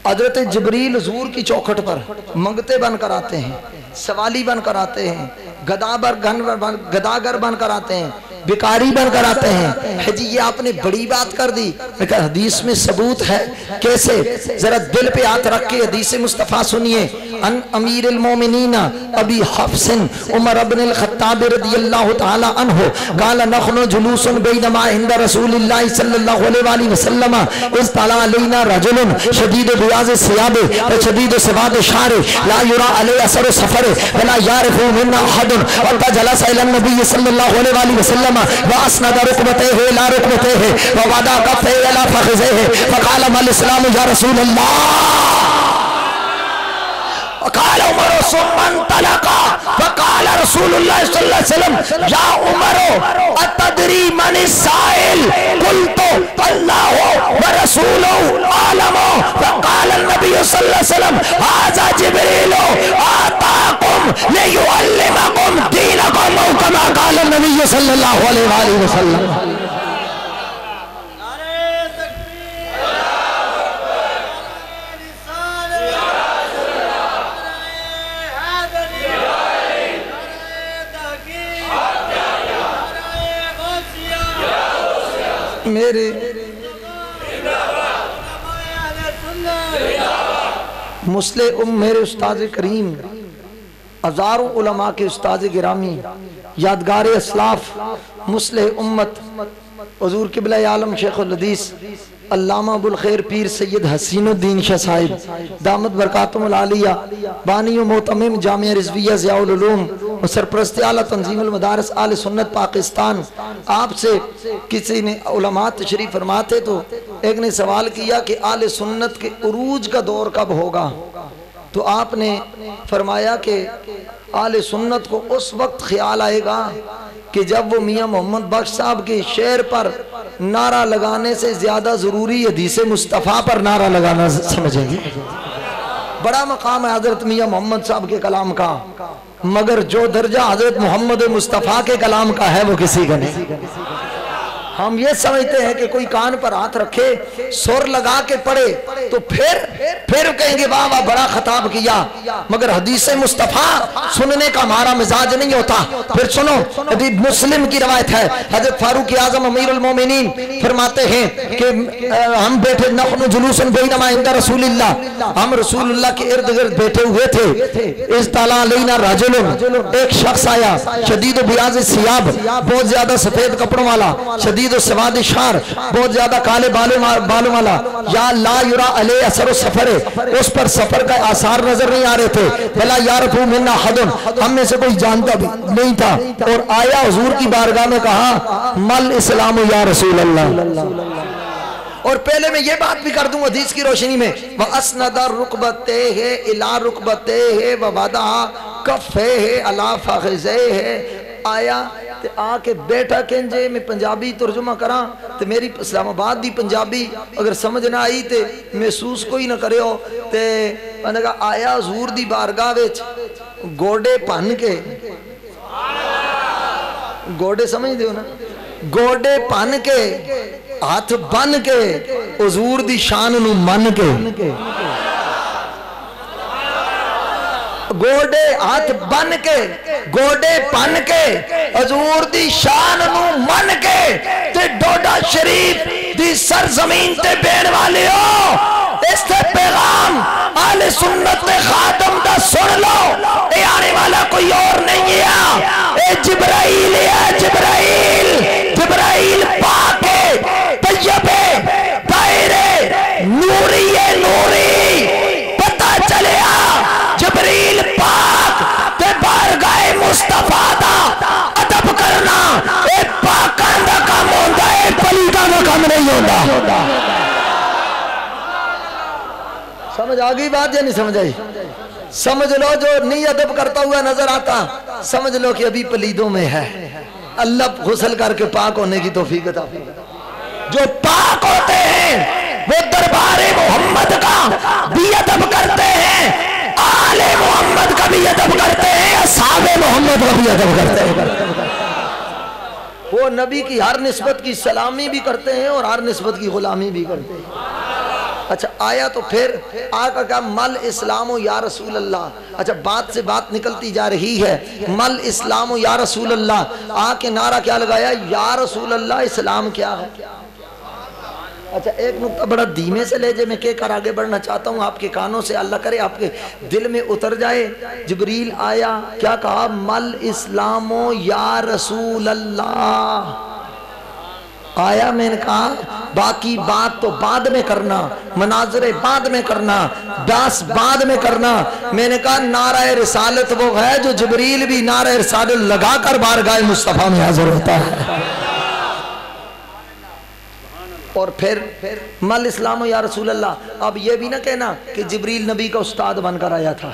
हज़रत जिब्रील हुज़ूर की चौखट पर मंगते बनकर आते हैं, सवाली बनकर आते हैं, गदागर बनकर आते हैं, भिखारी बनकर आते हैं। है जी, ये आपने बड़ी बात कर दी। हदीस में सबूत है, कैसे? जरा दिल पे हाथ रख के हदीस मुस्तफ़ा सुनिए। अन अमीरुल मोमिनीन अबी हफ्सिन उमर इब्न अल खत्ताब रदियल्लाहु तआला अन्हु क़ाल नहनु जुलूसन बैनमा इंद रसूलिल्लाह सल्लल्लाहु अलैहि वसल्लम इस्तला अलैना रजुलन शदीद बियाज सियाब व शदीद सवाद शार ला युरा अलैहि असर सफर वला यारिफु मिन्ना अहद व जलस इला नबी सल्लल्लाहु अलैहि वसल्लम व असनद रुकबतैहि ला रुकबतैहि व वदा कफ़ैहि अला फखज़ैहि फक़ाल मल इस्लाम या रसूल अल्लाह क़ाल उमर सुम्मन तलका फ़क़ाल रसूलुल्लाह सल्लल्लाहु अलैहि वसल्लम या उमर अतदरी मन साइल क़ुल्तु अल्लाहु व रसूलुहु आलम फ़क़ाल नबी सल्लल्लाहु अलैहि वसल्लम हाज़ा जिब्रील आताकुम लियुअल्लिमकुम दीनकुम कमा क़ाल नबी सल्लल्लाहु अलैहि वसल्लम। मेरे मेरे उस्ताद करीम हजारों उलमा के उस्ताद गिरामी यादगार असलाफ मुस्लिह उम्मत हुजूर किबला आलम शेखुल हदीस अल्लामा अबुल खैर पीर सैयद हसीनुद्दीन शाह साहिब दामत बरकातुहुल आलिया बानी व मोतमिम जामिया रिजविया ज़ियाउल उलूम और सरपरस्त आला तंजीमुल मदारिस आले सुन्नत पाकिस्तान, आपसे किसी ने उलमा तशरीफ फरमाते तो एक ने सवाल किया कि आले सुन्नत के उरूज का दौर कब होगा, तो आपने फरमाया कि आले सुन्नत को उस वक्त ख्याल आएगा कि जब वो मियाँ मोहम्मद बख्श साहब के शेर पर नारा लगाने से ज्यादा जरूरी हदीस मुस्तफ़ा पर नारा लगाना समझेंगे। बड़ा मकाम है हजरत मियाँ मोहम्मद साहब के कलाम का, मगर जो दर्जा हजरत मोहम्मद मुस्तफ़ा के कलाम का है वो किसी का नहीं। हम ये समझते हैं कि कोई कान पर हाथ रखे सुर लगा के पढ़े तो फिर कहेंगे वाह वाह बड़ा खताब किया, मगर हदीस मुस्तफ़ा सुनने का हमारा मिजाज नहीं होता। फिर सुनो, अभी मुस्लिम की रवायत है, हजरत फारूक आजम अमीरुल मोमिनीन फरमाते हैं कि हम बैठे नखनु जुलूसन बैनमा इंद रसूलिल्लाह, हम रसूलुल्लाह के इर्द गिर्द बैठे हुए थे। इस ताला अलैना रजुलन, एक शख्स आया शदीद बियाज सियाब, बहुत ज्यादा सफेद कपड़ों वाला, शदीद सवाद शार, बहुत ज्यादा काले बालों वाला, या ला युरा अलैहि असर सफर, उस पर सफर का आसार नजर नहीं आ रहे थे। भला यारफू मिन्ना हदन, हम में से कोई जानता भी नहीं था। और आया हुजूर की बारगाह में कहा मल इस्लाम या रसूल अल्लाह। और पहले मैं ये बात भी कर दूं हदीस की रोशनी में, व असनदा रुकबते है इला रुकबते है व वदा कफे है अला फखज़े है। आया ते आके बैठा केंजे मैं पंजाबी तर्जुमा करा ते मेरी इस्लामाबाद दी पंजाबी अगर समझ ना आई ते महसूस कोई ना करियो। ते मैंने कहा आया हुजूर दी बारगाह विच गोडे भन के, गोडे समझदे हो ना, गोडे भन के हाथ बन के हुजूर दी शान नू मन के, गोडे हाथ बन के गोडे बन के हजूर दी शान नू मन के ते डोडा शरीफ दी सरजमीन ते बैठ वाले हो। इस पैगाम आले सुन्नत ते खातम दा सुन लो, ये आने वाला कोई और नहीं है, ये जिब्राइल है। जिब्राइल जिब्राइल पाके तैयबे ताहिरे नूरी नूरी, पता चलिया जिब्रील पाक ते बारगाह मुस्तफा दा अदब करना ए पाकां दा काम होंदा है, पलीदां दा काम नहीं होंदा। समझ आ गई बात या नहीं समझ आई? समझ लो जो नहीं अदब करता हुआ नजर आता समझ लो कि अभी पलीदों में है। अल्लाह गुस्ल करके पाक होने की तौफीक अता फरमाए। जो पाक होते हैं वो दरबारे मोहम्मद का भी अदब करते हैं, आले मोहम्मद का भी अदब करते हैं, असहाबे मोहम्मद का भी अदब करते हैं। वो नबी की हर निस्बत की सलामी भी करते हैं और हर निस्बत की गुलामी भी करते हैं। अच्छा आया तो फिर आका क्या मल इस्लाम या रसूल अल्लाह। अच्छा बात से बात निकलती जा रही है, मल इस्लाम या रसूल अल्लाह, आके नारा क्या लगाया, या रसूल अल्लाह इस्लाम क्या है। अच्छा, एक नुक्ता बड़ा धीमे से ले जे, मैं के कर आगे बढ़ना चाहता हूँ, आपके कानों से अल्लाह करे आपके दिल में उतर जाए। जिब्रील आया, क्या कहा? मल इस्लामो या रसूल अल्लाह। आया, मैंने कहा बाकी बात तो बाद में करना, मनाजरे बाद में करना, दास बाद में करना। मैंने कहा नाराए रिसालत वो है जो जिब्रील भी नाराए रिसालत लगाकर बारगाह मुस्तफा में हाजिर होता है। और फिर मल इस्लाम या रसूल अल्लाह। अब ये भी ना कहना कि जिब्रील नबी का उस्ताद बनकर आया था।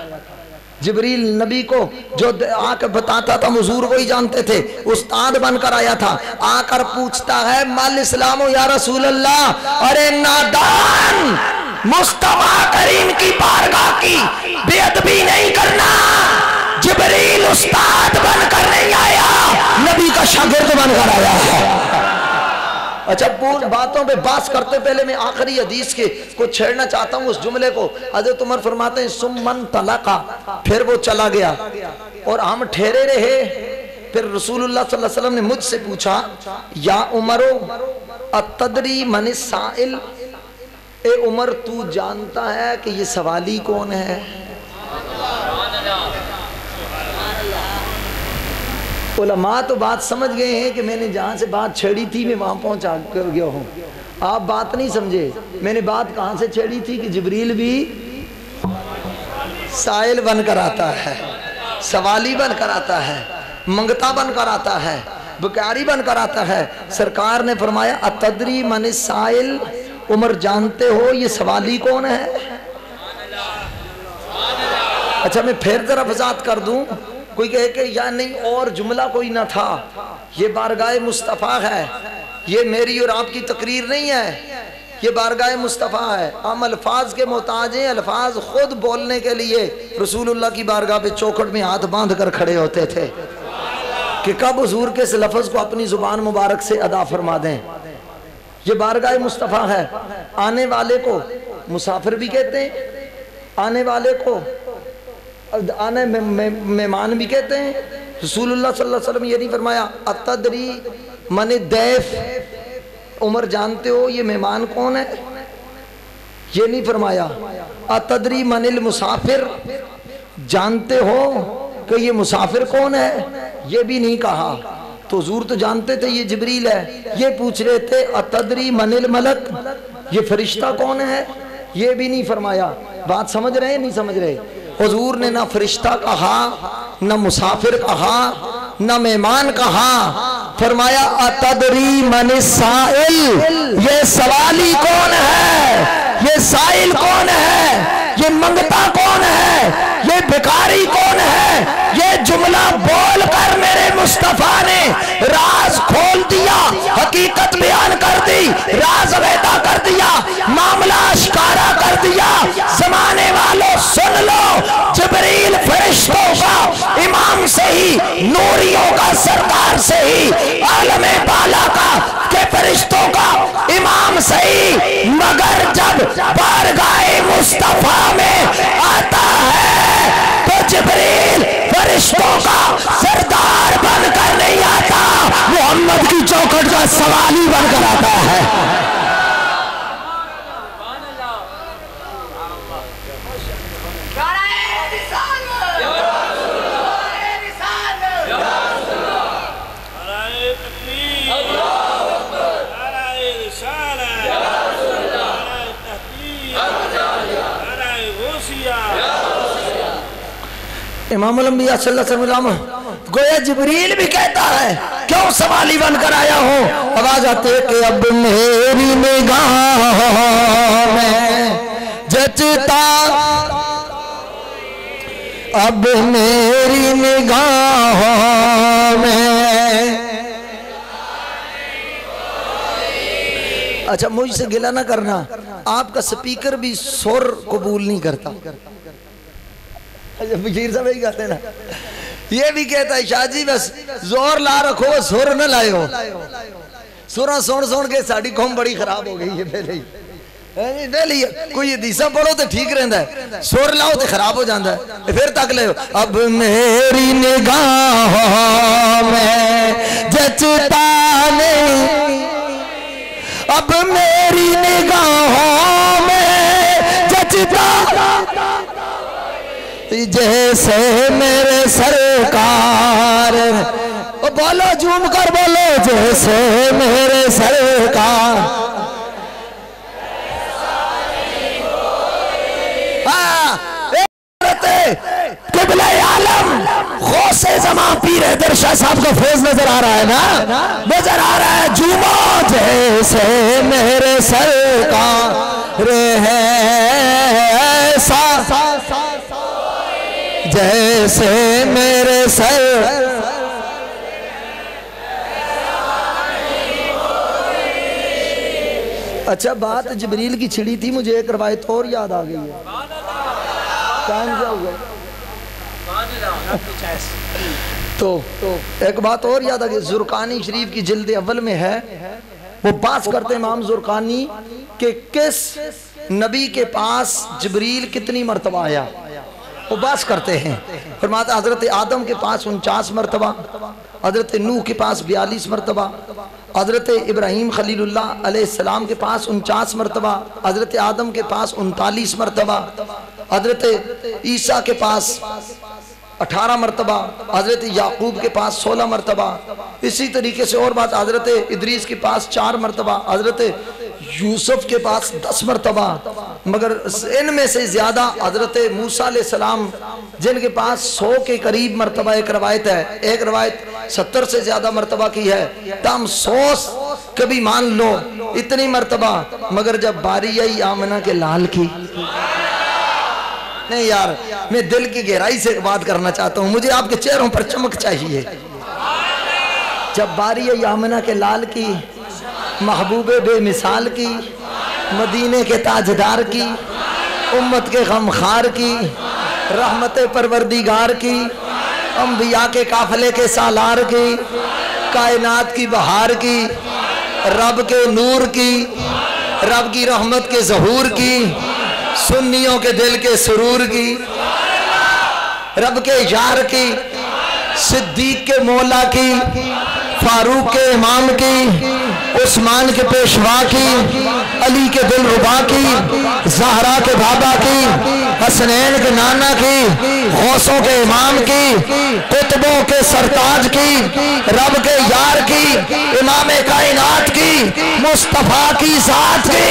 जिब्रील नबी को जो आकर बताता था हुजूर वही जानते थे, उस्ताद बनकर आया था। आकर पूछता है मल इस्लाम या रसूल अल्लाह। अरे नादान, मुस्तफा करीम की बारगाह की बेअदबी नहीं करना। जिब्रील उस्ताद बनकर नहीं आया, नबी का शागिर्द बनकर आया है। अच्छा, पूर्ण बातों पे बात करते पहले मैं आखिरी हदीस के को छेड़ना चाहता हूँ, उस जुमले को। हज़रत उमर फरमाते हैं सुम्मन तलाका, फिर वो चला गया और हम ठहरे रहे। फिर रसूलुल्लाह सल्लल्लाहु अलैहि वसल्लम ने मुझसे पूछा, या उमरो अतदरी मन साइल, ए उमर तू जानता है कि ये सवाली कौन है? उलमा तो बात समझ गए हैं कि मैंने जहाँ से बात छेड़ी थी मैं वहाँ पहुँचा कर गया हूँ। आप बात नहीं समझे। मैंने बात कहाँ से छेड़ी थी कि जिब्रील भी साइल बनकर आता है, सवाली बनकर आता है, मंगता बनकर आता है, बुकारी बनकर आता है। सरकार ने फरमाया अतदरी मन साइल, उमर जानते हो ये सवाली कौन है? अच्छा, मैं फिर जरा वजाहत कर दूं। कोई कहे कि या नहीं और जुमला कोई ना था, ये बारगाह मुस्तफ़ा है, ये मेरी और आपकी तकरीर नहीं है, ये बारगाह मुस्तफ़ा है। हम अल्फाज के मोहताज हैं, अल्फाज खुद बोलने के लिए रसूलुल्लाह की बारगाह पे चौखट में हाथ बांध कर खड़े होते थे कि कब हुजूर के इस लफ्ज़ को अपनी ज़ुबान मुबारक से अदा फरमा दें। ये बारगाह मुस्तफ़ा है। आने वाले को मुसाफिर भी कहते हैं, आने वाले को आने मेहमान भी कहते हैं। रसूलुल्लाह सल्लल्लाहु अलैहि वसल्लम ये नहीं फरमाया अतदरी मन दैफ, उमर जानते हो ये मेहमान कौन है? ये नहीं फरमाया। अतदरी मनिल मुसाफिर, जानते हो कि ये मुसाफिर कौन है? ये भी नहीं कहा। तो हुजूर तो जानते थे ये जिब्रील है। ये पूछ रहे थे अतदरी मनिल मलक, ये फरिश्ता कौन है? ये भी नहीं फरमाया। बात समझ रहे हैं नहीं समझ रहे? हुजूर ने ना फरिश्ता कहा, ना मुसाफिर कहा, ना मेहमान कहा, फरमाया अतदरी मन साइल, ये सवाली कौन है? ये साइल कौन है? ये मंगता कौन है? ये भिखारी कौन है? ये जुमला बोलकर मेरे मुस्तफा ने राज खोल दिया, हकीकत बयान कर दी, राज अवेदा कर दिया, मामला आश्कारा कर दिया। जमाने वालों सुन लो, जिब्रील फरिश्तों का इमाम से ही, नूरियों का सरदार से ही, आलमे बाला का के फरिश्तों का इमाम से ही, मगर जब बारगाह मुस्तफा में आता है तो जिब्रील फरिश्तों का सरदार बनकर नहीं आता, मोहम्मद की चौखट का सवाली बनकर आता है। इमाम अल-अंबिया सल्लल्लाहु अलैहि वसल्लम गोया जिब्रील भी कहता है क्यों सवाली बनकर आया हो? आवाज आती है कि अब मेरी निगाह में जचता, अब मेरी निगाह में। अच्छा, मुझसे गिला ना करना, आपका स्पीकर भी सुर कबूल नहीं करता। बशीर साहब यही कहते हैं ना, ये भी कहता है शाहजी बस जोर ला रखो, सुर न लाए हो। सुरा सुन सुन के साड़ी कौम बड़ी खराब हो गई है। पहले कोई हदीसा पढ़ो तो ठीक रहता है, सुर लाओ तो खराब हो जाता है। फिर तक ले अब मेरी निगाह में जचता नहीं, अब मेरी निगाहों में जचता जैसे मेरे सरकार, बोलो झूम कर बोलो, जैसे मेरे सरकार। क़िबला आलम गौसे ज़मां पीर हैदर शाह साहब का फैज़ नजर आ रहा है ना, नजर आ रहा है। झूमो जैसे मेरे सरकार है, जैसे मेरे सर। अच्छा, बात जिब्रील की छिड़ी थी, मुझे एक रवायत और याद आ गई है। तो एक बात और याद आ गई, ज़ुरक़ानी शरीफ की जिल्द अव्वल में है, वो बात करते इमाम ज़ुरक़ानी कि किस नबी के पास जिब्रील कितनी मरतबा आया, वो बात करते हैं। फरमाते हज़रत आदम के पास 49 मरतबा, हज़रत नूह के पास 42 मरतबा, हज़रत इब्राहीम खलीलुल्लाह अलैहिस्सलाम के पास 49 मरतबा, हज़रत आदम के पास 39 मरतबा, हज़रत ईसा के पास 18 मरतबा, हज़रत याकूब के पास 16 मरतबा, इसी तरीके से और बात हज़रत इदरीस के पास 4 मरतबा, हज़रत यूसुफ के पास 10 मरतबा, मगर इनमें से ज़्यादा हज़रत मूसा अलैहिस्सलाम जिनके पास 100 के करीब मरतबा, एक रवायत है, एक रवायत 70 से ज़्यादा मरतबा की है, तम 100 कभी मान लो इतनी मरतबा। मगर जब बारी आई आमना के लाल की, नहीं यार, मैं दिल की गहराई से बात करना चाहता हूँ, मुझे आपके चेहरों पर चमक चाहिए। जब बारी आई आमना के लाल की, महबूबे बेमिसाल की, मदीने के ताजदार की, उम्मत के गमखार की, रहमत परवरदिगार की, अंबिया के काफिले के सालार की, कायनात की बहार की, रब के नूर की, रब की रहमत के ज़हूर की, सुन्नियों के दिल के सुरूर की, रब के यार की, सिद्दीक के मौला की, फारूक के इमाम की, उस्मान के पेशवा की, अली के दिल रुबा की, ज़हरा के बाबा की, हसनैन के नाना की, गौसों के इमाम की, कुतुबों के सरताज की, रब के यार की, इमाम कायनात की, मुस्तफ़ा की ज़ात की।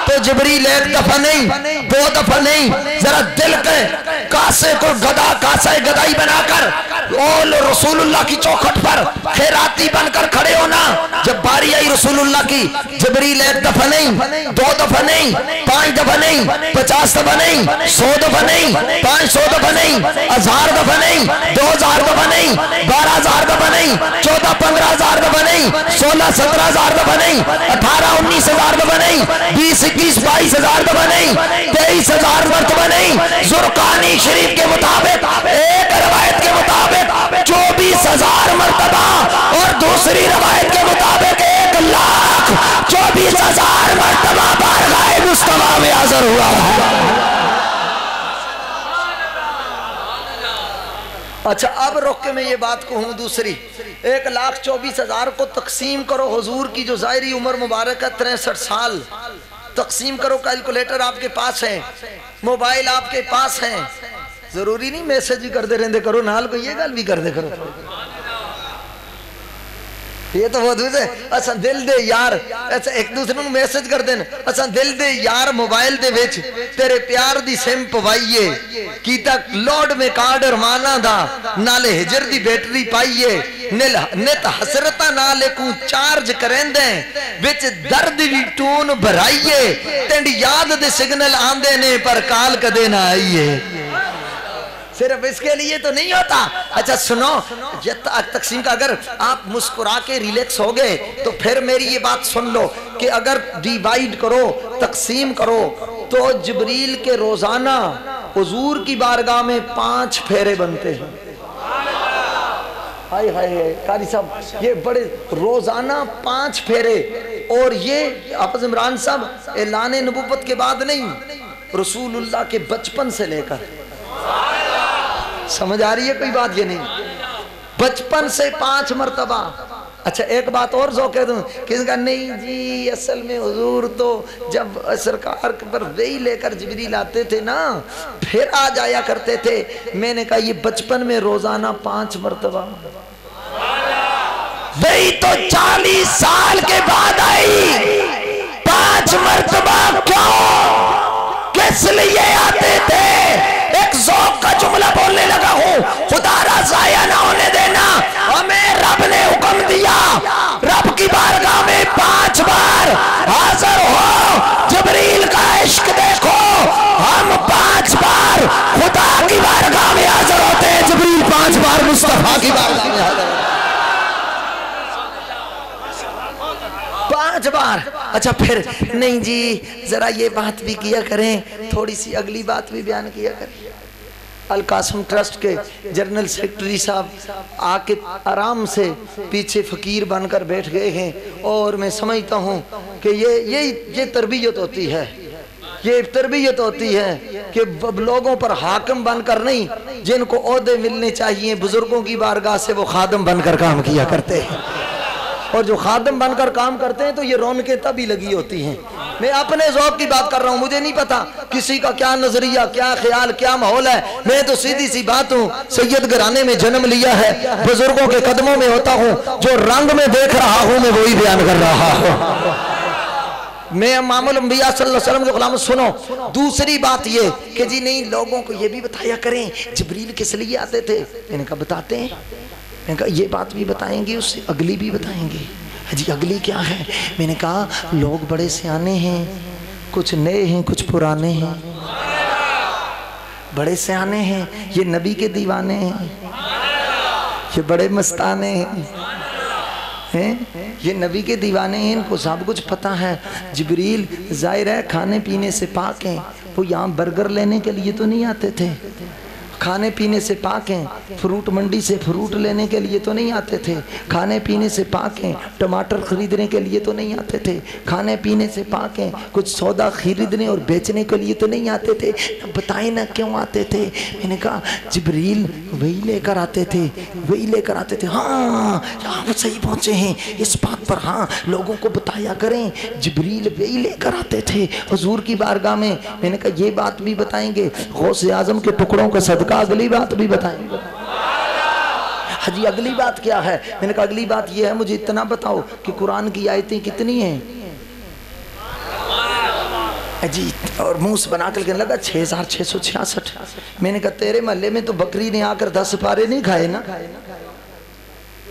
तो जिब्रील एक दफा नहीं, 2 दफा नहीं, जरा दिल के कासे को गदा, कासे गदाई बनाकर ओल रसूलुल्लाह की चौखट पर खैराती बनकर खड़े होना। जब बारी आई रसूलुल्लाह की, जिब्रील एक दफा नहीं, 2 दफा नहीं, 5 दफा नहीं, 50 दफा नहीं, 100 दफा नहीं, 500 दफा नहीं, 1000 दफा नहीं, 2000 दफा नहीं, 12000 दफा नहीं, 14-15,000 दफा नहीं, 16-17,000 दफा नहीं, 18-19,000 दफा नहीं, 20-21-22,000 दफा नहीं, 23,000 मरतबा नहीं। ज़ुरक़ानी शरीफ के मुताबिक, एक रवायत के मुताबिक 24,000 मरतबा और दूसरी रवायत के मुताबिक 1,24,000 मरतबा बारगाह मुस्तफ़ा में हाज़िर हुआ है। अच्छा, अब रोक के मैं ये बात कहूँ दूसरी, 1,24,000 को तकसीम करो, हुजूर की जो ज़ाहिरी उम्र मुबारक है 63 साल, तकसीम करो। कैलकुलेटर आपके पास है, मोबाइल आपके पास है, जरूरी नहीं मैसेज भी करते रहते करो, नाल को ये गल भी कर दे करो, ये तो बहुत है। अच्छा दिल दे यार, अच्छा एक दूसरे को मैसेज कर देना, अच्छा दिल दे यार मोबाइल दे विच तेरे प्यार दी सिम पवाइए, की तक लोड में कार्ड रमाना दा, नाले हिजर दी बैटरी पाइए, नित हसरता नाले को चार्ज करेंदे, विच दर्द दी टून भराइए, तेरी याद दे सिग्नल आंदे ने पर काल कदे ना आइए। सिर्फ इसके लिए तो नहीं होता। अच्छा सुनो, ये तकसीम का अगर आप मुस्कुरा के रिलैक्स हो गए तो फिर मेरी ये बात सुन लो कि अगर डिवाइड करो, तकसीम करो, तो जिब्रील के रोजाना हुजूर की बारगाह में 5 फेरे बनते हैं। हाय हाय कारी साहब, ये बड़े रोजाना 5 फेरे, और ये हाफ़िज़ इमरान साहब ऐलान नबुव्वत के बाद नहीं, रसूलुल्लाह के बचपन से लेकर, समझ आ रही है कोई बात? ये नहीं, बचपन से 5 मरतबा अच्छा एक बात और जो कह दूं, किसी का नहीं जी असल में हुजूर तो जब सरकार पर वही लेकर जिब्रील आते थे ना फिर आ जाया करते थे। मैंने कहा ये बचपन में रोजाना 5 मरतबा, वही तो 40 साल के बाद आई 5 मरतबा क्यों, किस लिए आते थे? एक ज़ौक़ का जुमला बोलने लगा हूँ, खुदा रा ज़ाया ना होने देना। हमें रब ने हुक्म दिया रब की बारगाह में 5 बार हाजिर हो, जिब्रील का इश्क देखो, हम 5 बार खुदा की बारगाह में हाजिर होते हैं, जिब्रील 5 बार मुस्तफा की बारगाह में हाजिर 5 बार। अच्छा फिर नहीं जी जरा ये बात भी किया करें, थोड़ी सी अगली बात भी बयान किया करें। अल कासिम ट्रस्ट के जनरल सेक्रेटरी साहब आके आराम से पीछे फकीर बनकर बैठ गए हैं और मैं समझता हूँ कि ये तरबियत होती है, ये तरबियत होती है कि लोगों पर हाकिम बनकर नहीं, जिनको ओहदे मिलने चाहिए बुजुर्गों की बारगाह से वो खादम बनकर काम किया करते हैं। और जो खादम बनकर काम करते हैं तो ये रौनकें तभी लगी होती हैं। मैं अपने ज़ौक़ की बात कर रहा हूँ, मुझे नहीं पता किसी का क्या नजरिया, क्या ख्याल, क्या माहौल है। मैं तो सीधी सी बात हूँ, सैयद घराने में जन्म लिया है, बुजुर्गों के कदमों में होता हूँ, जो रंग में देख रहा हूँ मैं वही बयान कर रहा हूँ। मैं इमामुल अंबिया सल्लल्लाहु अलैहि वसल्लम के गुलाम। सुनो दूसरी बात ये कि जी नहीं लोगों को ये भी बताया करें जिब्रील किस लिए आते थे। मैंने कहा बताते हैं, मैंने कहा ये बात भी बताएंगे, उससे अगली भी बताएंगे। जी अगली क्या है? मैंने कहा लोग बड़े सियाने हैं, कुछ नए हैं कुछ पुराने हैं। बड़े सियाने हैं, ये नबी के दीवाने हैं, ये बड़े मस्ताने हैं, ये नबी के दीवाने हैं, इनको सब कुछ पता है। जिब्रील जाहिर है खाने पीने से पाक हैं, वो यहाँ बर्गर लेने के लिए तो नहीं आते थे, खाने पीने से पाक हैं, फ्रूट मंडी से फ्रूट लेने के लिए तो नहीं आते थे, खाने पीने से पाक हैं, टमाटर खरीदने के लिए तो नहीं आते थे, खाने पीने से पाक हैं, कुछ सौदा खरीदने और बेचने के लिए तो नहीं आते थे। बताएं ना क्यों आते थे? मैंने कहा जिब्रील वही लेकर आते थे, वही लेकर आते थे। हाँ आप सही पहुँचे हैं इस बात पर, हाँ लोगों को बताया करें जिब्रील वही लेकर आते थे हुजूर की बारगाह में। मैंने कहा ये बात भी बताएंगे, गौसे आजम के टुकड़ों का सदका अगली बात भी बताएंगे। हाजी अगली बात क्या है? मैंने कहा अगली बात ये है मुझे इतना बताओ कि कुरान की आयतें कितनी हैं? जी और मुंह से बना कर कहने लगा 6666। मैंने कहा तेरे महल्ले में तो बकरी ने आकर 10 पारे नहीं खाए ना?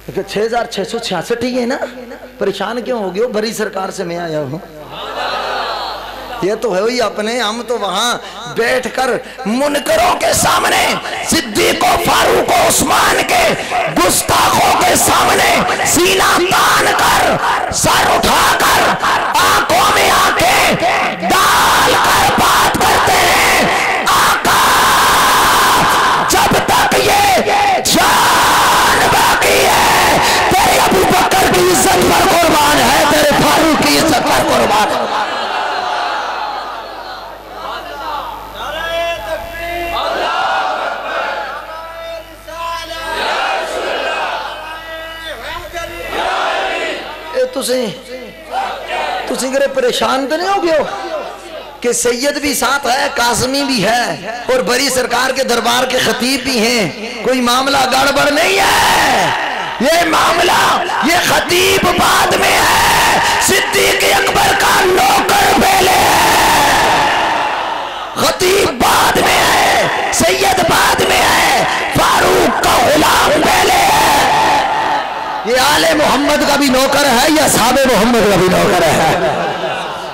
6666 ही है ना? परेशान क्यों हो गए हो? बड़ी सरकार से मैं आया हूँ, ये तो है ही अपने। हम तो वहां बैठकर मुनकरों के सामने, सिद्दीकों, फारूकों, उस्मान के गुस्ताखों के सामने सीना तान कर, सर उठाकर, आंखों में आंखें डालकर बात करते हैं। आका जब तक ये जान बाकी है, तेरे अबू बकर की इज्जत पर कुर्बान है, तेरे फारूक की इज्जत पर कुर्बान है। तुसी करे परेशान तो नहीं हो गए कि सैयद भी साथ है, कासमी भी है और बड़ी सरकार के दरबार के खतीब भी हैं। कोई मामला गड़बड़ नहीं है, ये मामला ये खतीब बाद में है, सिद्दीक अकबर का नौकर पहले है, खतीब बाद में है, सैयद बाद में है, फारूक का गुलाम पहले है। ये आले मोहम्मद का भी नौकर है या साहबे मोहम्मद का भी नौकर है?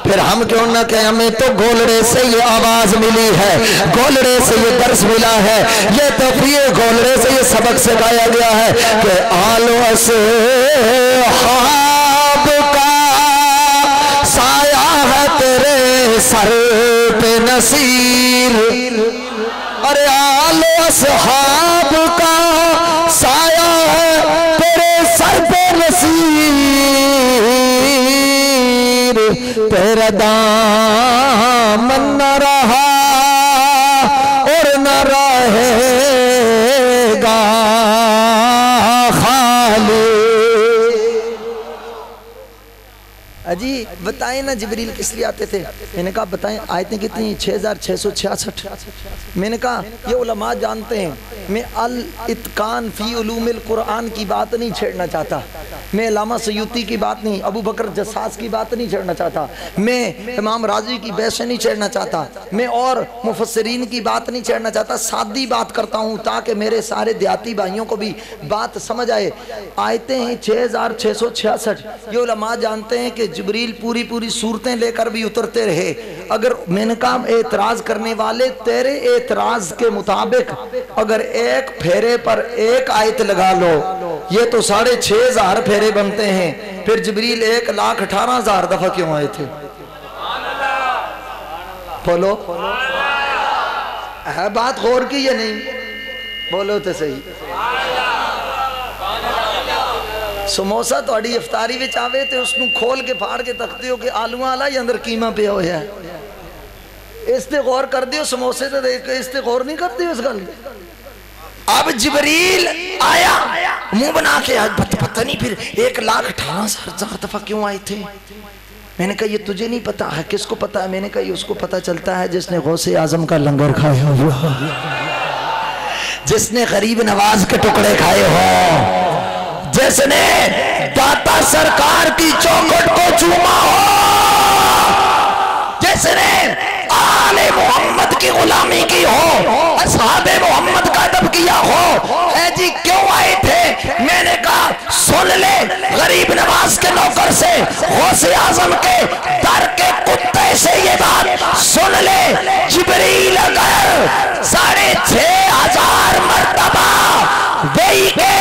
फिर हम क्यों ना कहें हमें तो गोलड़े से ये आवाज मिली है, गोलड़े से ये दर्स मिला है, ये तफरीर गोलड़े से ये सबक सिखाया गया है कि आलो से ख्वाब का साया है तेरे सर पे नसीर। अरे आलो असहाब का साया है सर पे नसीर, तेरा दामन न रहा और न रहेगा खाली। बताएं ना जिब्रील किस लिए आते थे? मैंने कहा बताएं। आयतें कितनी? 6666। मैंने कहा ये उलमा जानते हैं, मैं अल इत्कान फी उलूमिल कुरान की बात नहीं छेड़ना चाहता, मैं अल्लामा सयूती की बात नहीं, अबू बकर जस्सास की बात नहीं छेड़ना चाहता, मैं इमाम राजी की बहस नहीं छेड़ना चाहता, मैं और मुफस्सिरीन की बात नहीं छेड़ना चाहता, सादी बात करता हूँ ताकि मेरे सारे देहाती भाइयों को भी बात समझ आए। आयतें हैं 6666। ये उलमा जानते हैं कि जिब्रील पूरी पूरी सूरतें लेकर भी उतरते रहे। अगर मैंने कहा एतराज करने वाले, तेरे एतराज के मुताबिक अगर एक फेरे पर एक आयत लगा लो, ये तो 6500 फेरे बनते हैं, फिर जिब्रील 1,18,000 दफा क्यों आए थे? बोलो है बात गौर की या नहीं? बोलो तो सही। समोसा थोड़ी इफ्तारी विच आवे ते उसनु खोल के फाड़ के तकते हो कि आलूआ वाला या अंदर कीमा पिया होया है, इस ते गौर कर दियो। समोसे तो देख के इस ते गौर नहीं करते उस गल। अब जिब्रील आया मुंह बना के, आज पता नहीं फिर 1,18,000 दफा क्यों आए थे? मैंने कहा ये तुझे नहीं पता है, किसको पता है? मैंने कहा ये उसको पता चलता है जिसने गौसे आजम का लंगर खाया हुआ, जिसने गरीब नवाज के टुकड़े खाए हो, जिसने दाता सरकार की चौखट को चूमा हो, जिसने आले मोहम्मद की गुलामी की हो, असहाबे मोहम्मद का अदब किया हो। है जी क्यों आए थे? मैंने कहा सुन ले, गरीब नवाज के नौकर से, गौसे आजम के दर के कुत्ते से ये बात सुन ले। जिब्रील अगर 6500 मर्तबा बेई के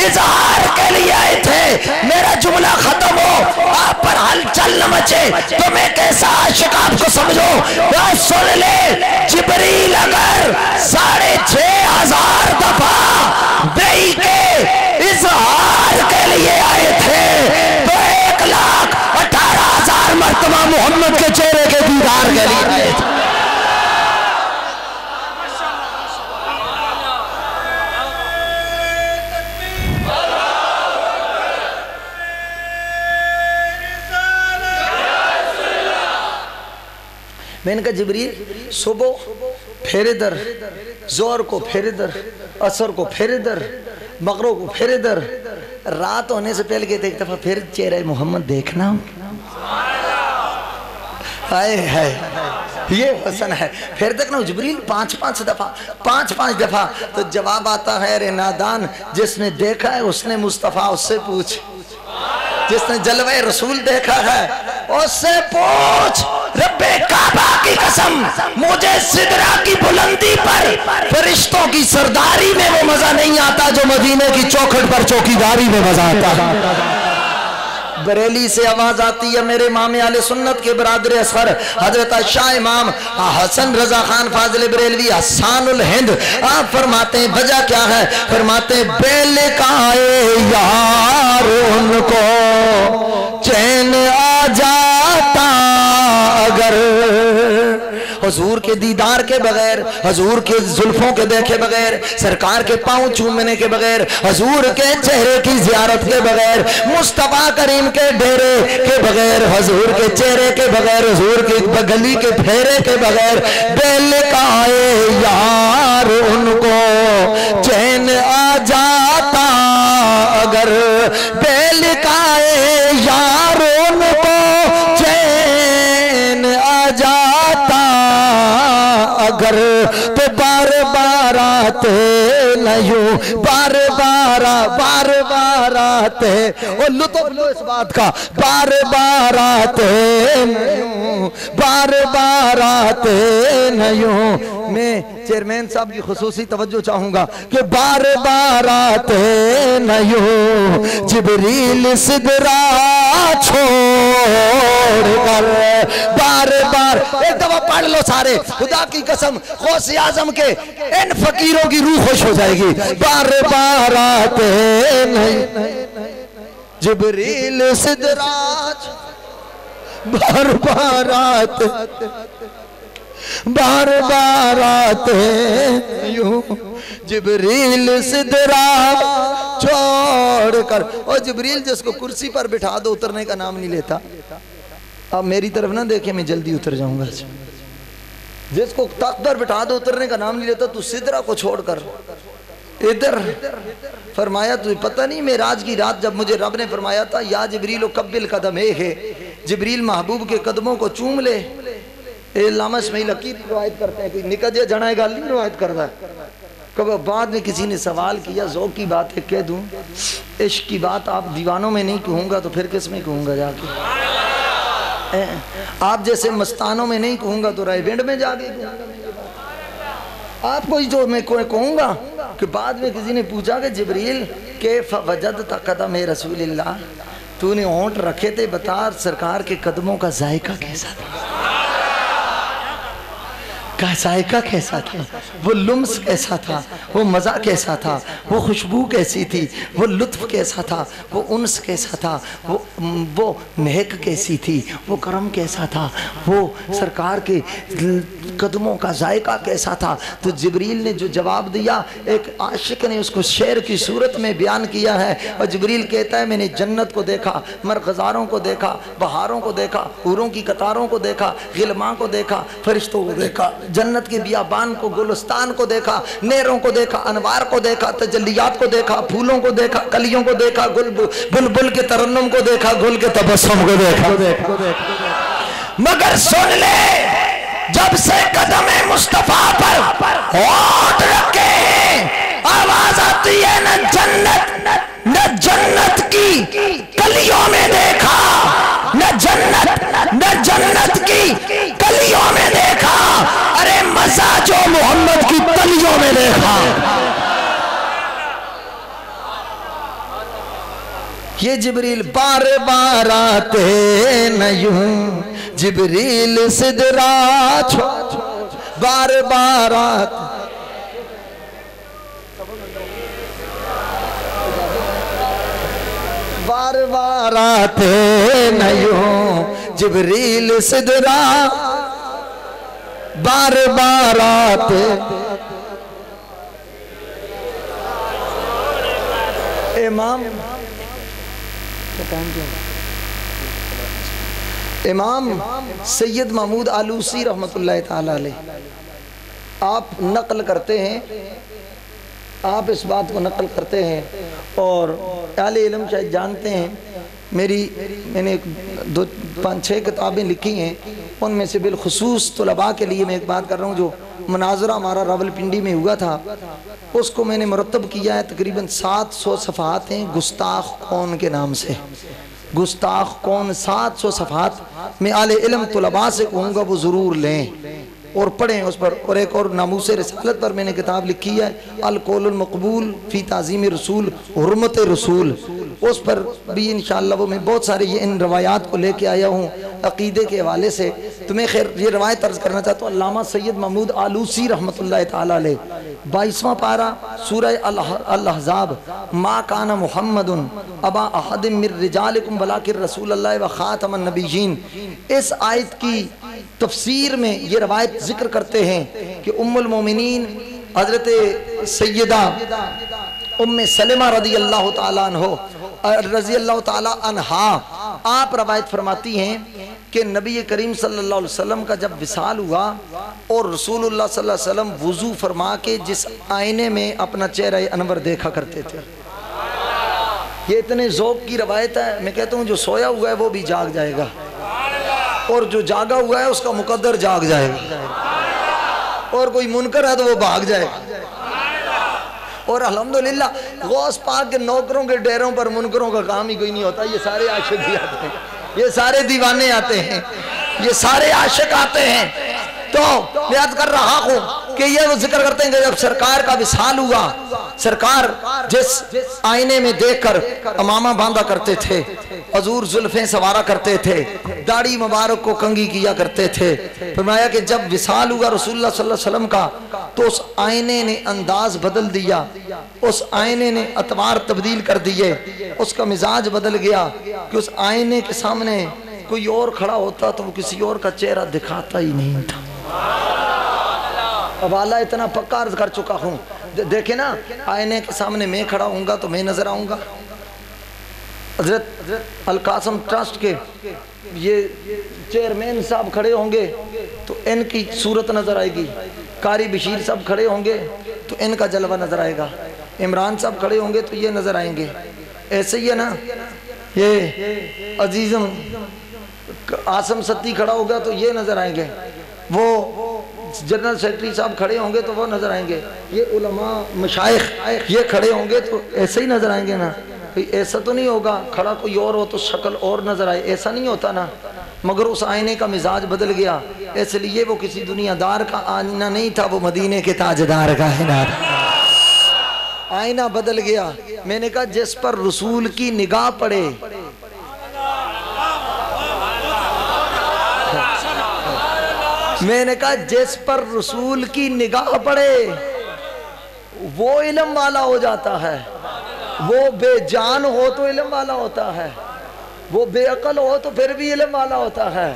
इजहार के लिए आए थे, मेरा जुमला खत्म हो, आप पर हलचल न मचे तो मैं कैसा आशिक आपको समझो। सुन ले, जिब्रील अगर 6500 दफा बेई के इजहार के लिए आए थे तो 1,18,000 मर्तबा मोहम्मद के चेहरे के दीदार के लिए आए थे। मैंने कहा जिब्रील सुबह फेरे दर, जोर को फेरे दर, असर को फेरे दर, मगरों को फेरे दर, रात होने से पहले कहते एक दफा फिर चेहरे मोहम्मद देखना। हाय हाय ये हसन है। फिर तक ना जिब्रील 5-5 दफा। तो जवाब आता है रे नादान, जिसने देखा है उसने मुस्तफा, उससे पूछ। जिसने जलवे रसूल देखा है उससे पूछ। रब्बे काबा की कसम, मुझे सिदरा की बुलंदी पर फरिश्तों की सरदारी में वो मजा नहीं आता जो मदीने की चौखट पर चौकीदारी में मजा आता है। बरेली से आवाज आती है मेरे इमाम आले सुन्नत के बरादर असगर हजरत शाह इमाम हसन रजा खान फाजिल बरेलवी हसानुल हिंद, आप फरमाते हैं वजह क्या है? फरमाते हैं बेल काए यार उनको चैन आ जाता अगर हजूर के दीदार के बगैर, हजूर के जुल्फों के देखे बगैर, सरकार के पांव चूमने के बगैर, हजूर के चेहरे की जियारत के बगैर, मुस्तफा करीम के डेरे के बगैर, हजूर के चेहरे के बगैर, हजूर की गली के फेरे के बगैर बेल काए यार उनको चैन आ जाता अगर, बेल काए यार उनको चैन आ जाता अगर, तो बार बार आते नहीं, बार बार आते। और लुत्फ लो इस बात का, बार बार आते नहीं, बार बार आते नहीं। मैं चेयरमैन साहब की खुसूसी तवज्जो चाहूंगा कि बार बार आते नहीं जिब्रील सिदरा छोड़ कर, बार बार। एक दफा पढ़ लो सारे, खुदा की कसम गौसे आजम के इन फकीरों की रूह खुश हो जाएगी। बार बार आते नहीं जिब्रील सिदरा, बार बार आते, बार बार आते यूं जिब्रील सिदरा छोड़ कर। और जिब्रील जिसको कुर्सी पर बिठा दो उतरने का नाम नहीं लेता। अब मेरी तरफ ना देखे, मैं जल्दी उतर जाऊंगा। जिसको तख्त पर बिठा दो उतरने का नाम नहीं लेता, तू सिदरा को छोड़कर इधर। फरमाया तुझे पता नहीं मेराज की रात जब मुझे रब ने फरमाया था या जिब्रील कब्बिल कदम है, जिब्रील महबूब के कदमों को चूम ले। अल्लामा इस्माइल हकीम रिवायत करते हैं, कोई निकजे जनाए गाल नहीं रिवायत करता है। कब बाद में किसी ने सवाल किया, ज़ौक़ की बात है कह दूँ, इश्क की बात आप दीवानों में नहीं कहूँगा तो फिर किस में कहूँगा जाके? आप जैसे मस्तानों में नहीं कहूँगा तो रायविंड में जाके आपको ही जो मैं कहूँगा। कि बाद में किसी ने पूछा कि जिब्रील के वजद तकदम रसूलिल्लाह, तूने होंठ रखे थे, बता सरकार के कदमों का जायका कैसा था? का जायका कैसा था? वो लुम्स कैसा था? वो मज़ा कैसा था? वो खुशबू कैसी थी? वो लुत्फ़ कैसा था? वो उन्स कैसा था? वो महक कैसी थी? वो करम कैसा था? वो सरकार के कदमों का जायका कैसा था? तो जिब्रील ने जो जवाब दिया, एक आशिक ने उसको शेर की सूरत में बयान किया है। और जिब्रील कहता है मैंने जन्नत को देखा, मरग़ज़ारों को देखा, बहारों को देखा, हूरों की कतारों को देखा, गिलमा को देखा, फरिश्तों को देखा, जन्नत के बियाबान को, गुलस्तान को देखा, नहरों को देखा, अनवार को देखा, तजल्लियात को देखा, फूलों को देखा, कलियों को देखा, बुलबुल के तरन्नुम को देखा, गुल के तबस्सुम को देखा। मगर सुन ले, जब से कदम मुस्तफा पर होठ रखे हैं, आवाज आती है न जन्नत की कलियों में देखा, न जन्नत की कलियों में देखा, अरे मजा जो मोहम्मद की कलियों में देखा। ये जिब्रील बार बार आते न यूं, जिब्रील सिदरा बार बार आते, बार बार आते न यूं, जिब्रील सिदरा बार बार आते। इमाम सैयद महमूद आलूसी रहमतुल्लाह ताला अलैह आप नकल करते हैं, आप इस बात को नकल करते हैं और आले इल्म शायद जानते हैं। मैंने 2-5-6 किताबें लिखी हैं, उनमें से बिलखुसूस तलबा के लिए मैं एक बात कर रहा हूँ। जो मनाजरा हमारा रावलपिंडी में हुआ था, उसको मैंने मुरतब किया है। तकरीबन 700 सफ़हात हैं गुस्ताख कौन के नाम से। गुस्ताख कौन 700 सफ़हात में आले इल्म तलबा से कहूँगा वो ज़रूर लें और पढ़ें उस पर। और एक और नामूस रिसालत पर मैंने किताब लिखी है, अल कौलुल मकबूल फ़ी ताज़ीम रसूल, हुर्मत रसूल। उस पर भी इंशाअल्लाह वो मैं बहुत सारे ये इन रवायात को लेके आया हूँ अक़ीदे के हवाले से। तो मैं खैर ये रवायत अर्ज़ करना चाहता हूँ। अल्लामा सैयद महमूद आलूसी रहमतुल्लाह ताला अलैह 22वां पारा सूरह अल-अहज़ाब, मा काना मुहम्मदुन अबा अहदिम मिर रिजालिकुम वलाकिन रसूलुल्लाह व खातमन नबिय्यीन, इस आयत की तफसीर में ये रवायत जिक्र करते हैं कि उम्मुल मोमिनीन हज़रत सैयदा उम्मे सलमा रज़ी अल्लाह ताला अन्हा आप रवायत फरमाती हैं कि नबी करीम सल्लल्लाहु अलैहि वसल्लम का जब विसाल हुआ और रसूलुल्लाह सल्लल्लाहु अलैहि वसल्लम वुज़ू फरमा के जिस आईने में अपना चेहरा अनवर देखा करते थे, ये इतने ज़ौक़ की रवायत है। मैं कहता हूँ जो सोया हुआ है वो भी जाग जाएगा और जो जागा हुआ है उसका मुकद्दर जाग जाएगा, और कोई मुनकर है तो वो भाग जाएगा। और अल्हम्दुलिल्लाह गौस पाक के नौकरों के डेरों पर मुनकरों का काम ही कोई नहीं होता। ये सारे आशिक भी आते हैं, ये सारे दीवाने आते हैं, ये सारे आशिक आते हैं। तो मैं याद कर रहा हूँ कि ये वो जिक्र करते हैं कि जब सरकार का विसाल हुआ, सरकार जिस आईने में देखकर अमामा बांधा करते थे, हजूर जुल्फें सवारा करते थे, दाढ़ी मुबारक को कंगी किया करते थे। फरमाया कि जब विसाल हुआ रसूलुल्लाह सल्लल्लाहु अलैहि वसल्लम का, तो उस आईने ने अंदाज बदल दिया, उस आईने ने अतवार तब्दील कर दिए, उसका मिजाज बदल गया कि उस आईने के सामने कोई और खड़ा होता तो वो किसी और का चेहरा दिखाता ही नहीं था। अब आला इतना पक्का अर्ज कर चुका हूँ, देखे ना आईने के सामने मैं खड़ा हूँगा तो मैं नजर आऊँगा, हजरत अल कासम ट्रस्ट के ये चेयरमैन साहब खड़े होंगे तो इनकी सूरत नज़र आएगी, कारी बशीर साहब खड़े होंगे तो इनका जलवा नज़र आएगा, इमरान साहब खड़े होंगे तो ये नज़र आएंगे। ऐसे ही है ना, ये अजीज़म आसम सत्ती खड़ा होगा तो ये नज़र आएंगे, वो जनरल सेक्रेटरी साहब खड़े होंगे तो वो नज़र आएंगे, ये उलमा मशाइख ये खड़े होंगे तो ऐसे ही नज़र आएंगे ना। भाई ऐसा तो नहीं होगा खड़ा कोई और हो तो शक्ल और नज़र आए, ऐसा नहीं होता ना। मगर उस आईने का मिजाज बदल गया, इसलिए वो किसी दुनियादार का आईना नहीं था, वो मदीने के ताजदार का आईना बदल गया। मैंने कहा जिस पर रसूल की निगाह पड़े, मैंने कहा जिस पर रसूल की निगाह पड़े वो इल्म वाला हो जाता है, वो बेजान हो तो इल्म वाला होता है, वो बेअकल हो तो फिर भी इल्म वाला होता है,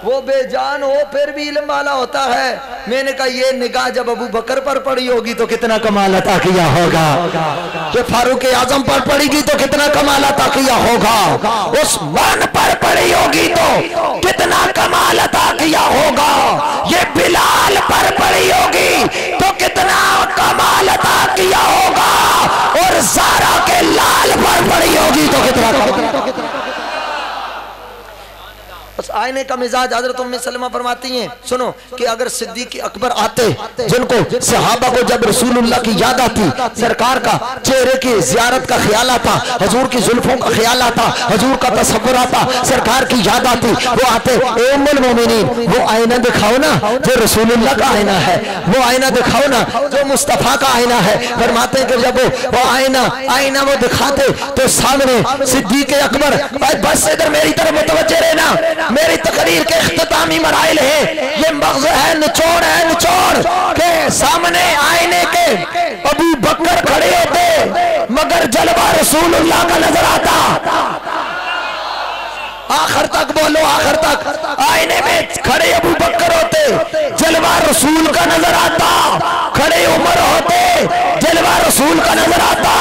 वो बेजान हो फिर भी इल्म वाला होता है। मैंने कहा ये निगाह जब अबू बकर पर पड़ी होगी तो कितना कमाल अता किया होगा, ये फारूक आजम पर पड़ेगी तो कितना कमाल अता किया होगा, उस्मान पर पड़ी होगी तो कितना कमाल अता किया होगा, ये बिलाल पर पड़ी होगी तो कितना कमाल अता किया होगा, और ज़ारा के लाल पर पड़ी होगी तो कितना कमाल। बस आईने का मिजाज हजरत उम्मे सलमा फरमाती हैं, सुनो कि अगर सिद्दीक अकबर आते, जिनको सहाबा को जब रसूलुल्लाह की याद आती, सरकार का चेहरे की जियारत का ख्याल आता, हजूर की जुल्फों का ख्याल आता, हजूर का तसव्वुर आता, सरकार की याद आती, वो आते ए उम्मुल मोमिनीन वो आईना दिखाओ ना जो रसूलुल्लाह का आईना है, वो आईना दिखाओ ना जो मुस्तफ़ा का आईना है। फरमाते हैं कि जब वो आईना वो दिखाते तो सामने सिद्दीक अकबर, बस इधर मेरी तरफ मुतवज्जे रहना, मेरी तकरीर के इख्तितामी मराइल है, ये मग़ज़ है, निचोड़ के सामने आईने के अबू बकर खड़े होते मगर जलवा रसूलुल्लाह का नजर आता। आखिर तक बोलो, आखिर तक आईने में खड़े अबू बकर होते, जलवा रसूल का नजर आता, खड़े उमर होते, जलवा रसूल का नजर आता,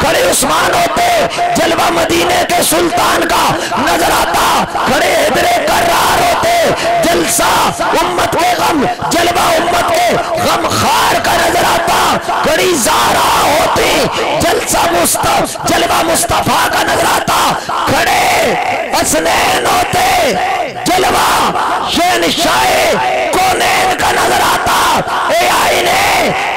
खड़े उस्मान होते, जलवा मदीने के सुल्तान का नजर आता, खड़े हैदरे कर्रार होते, जलसा उम्मत के गम, जलवा उम्मत के गम खार का नजर आता, खड़ी ज़ारा होती, जलवा मुस्तफा का नजर आता, खड़े हसनैन होते, जलवा शहंशाहे कौनैन का नजर आता। ए आईने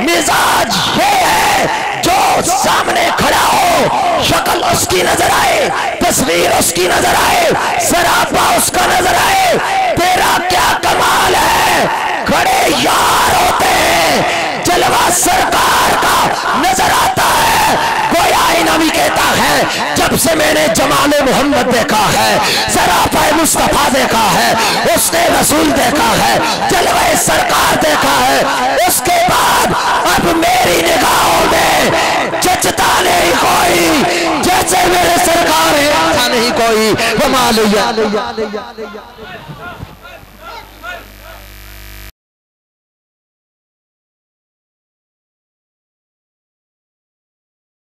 मिजाज ये है जो सामने खड़ा हो शक्ल उसकी नजर आए, तस्वीर उसकी नजर आए, सरापा उसका नजर आए, तेरा क्या कमाल है। खड़े यार होते हैं, जलवा सरकार का नजर आता है। कोई आईना भी कहता है जब से मैंने जमाले मोहम्मद देखा है, सराफा मुस्तफा देखा है, उसने रसूल देखा है, जलवा सरकार देखा है, उसके बाद अब मेरी निगाहों में जचता नहीं कोई, जैसे मेरे सरकार है ऐसा नहीं कोई।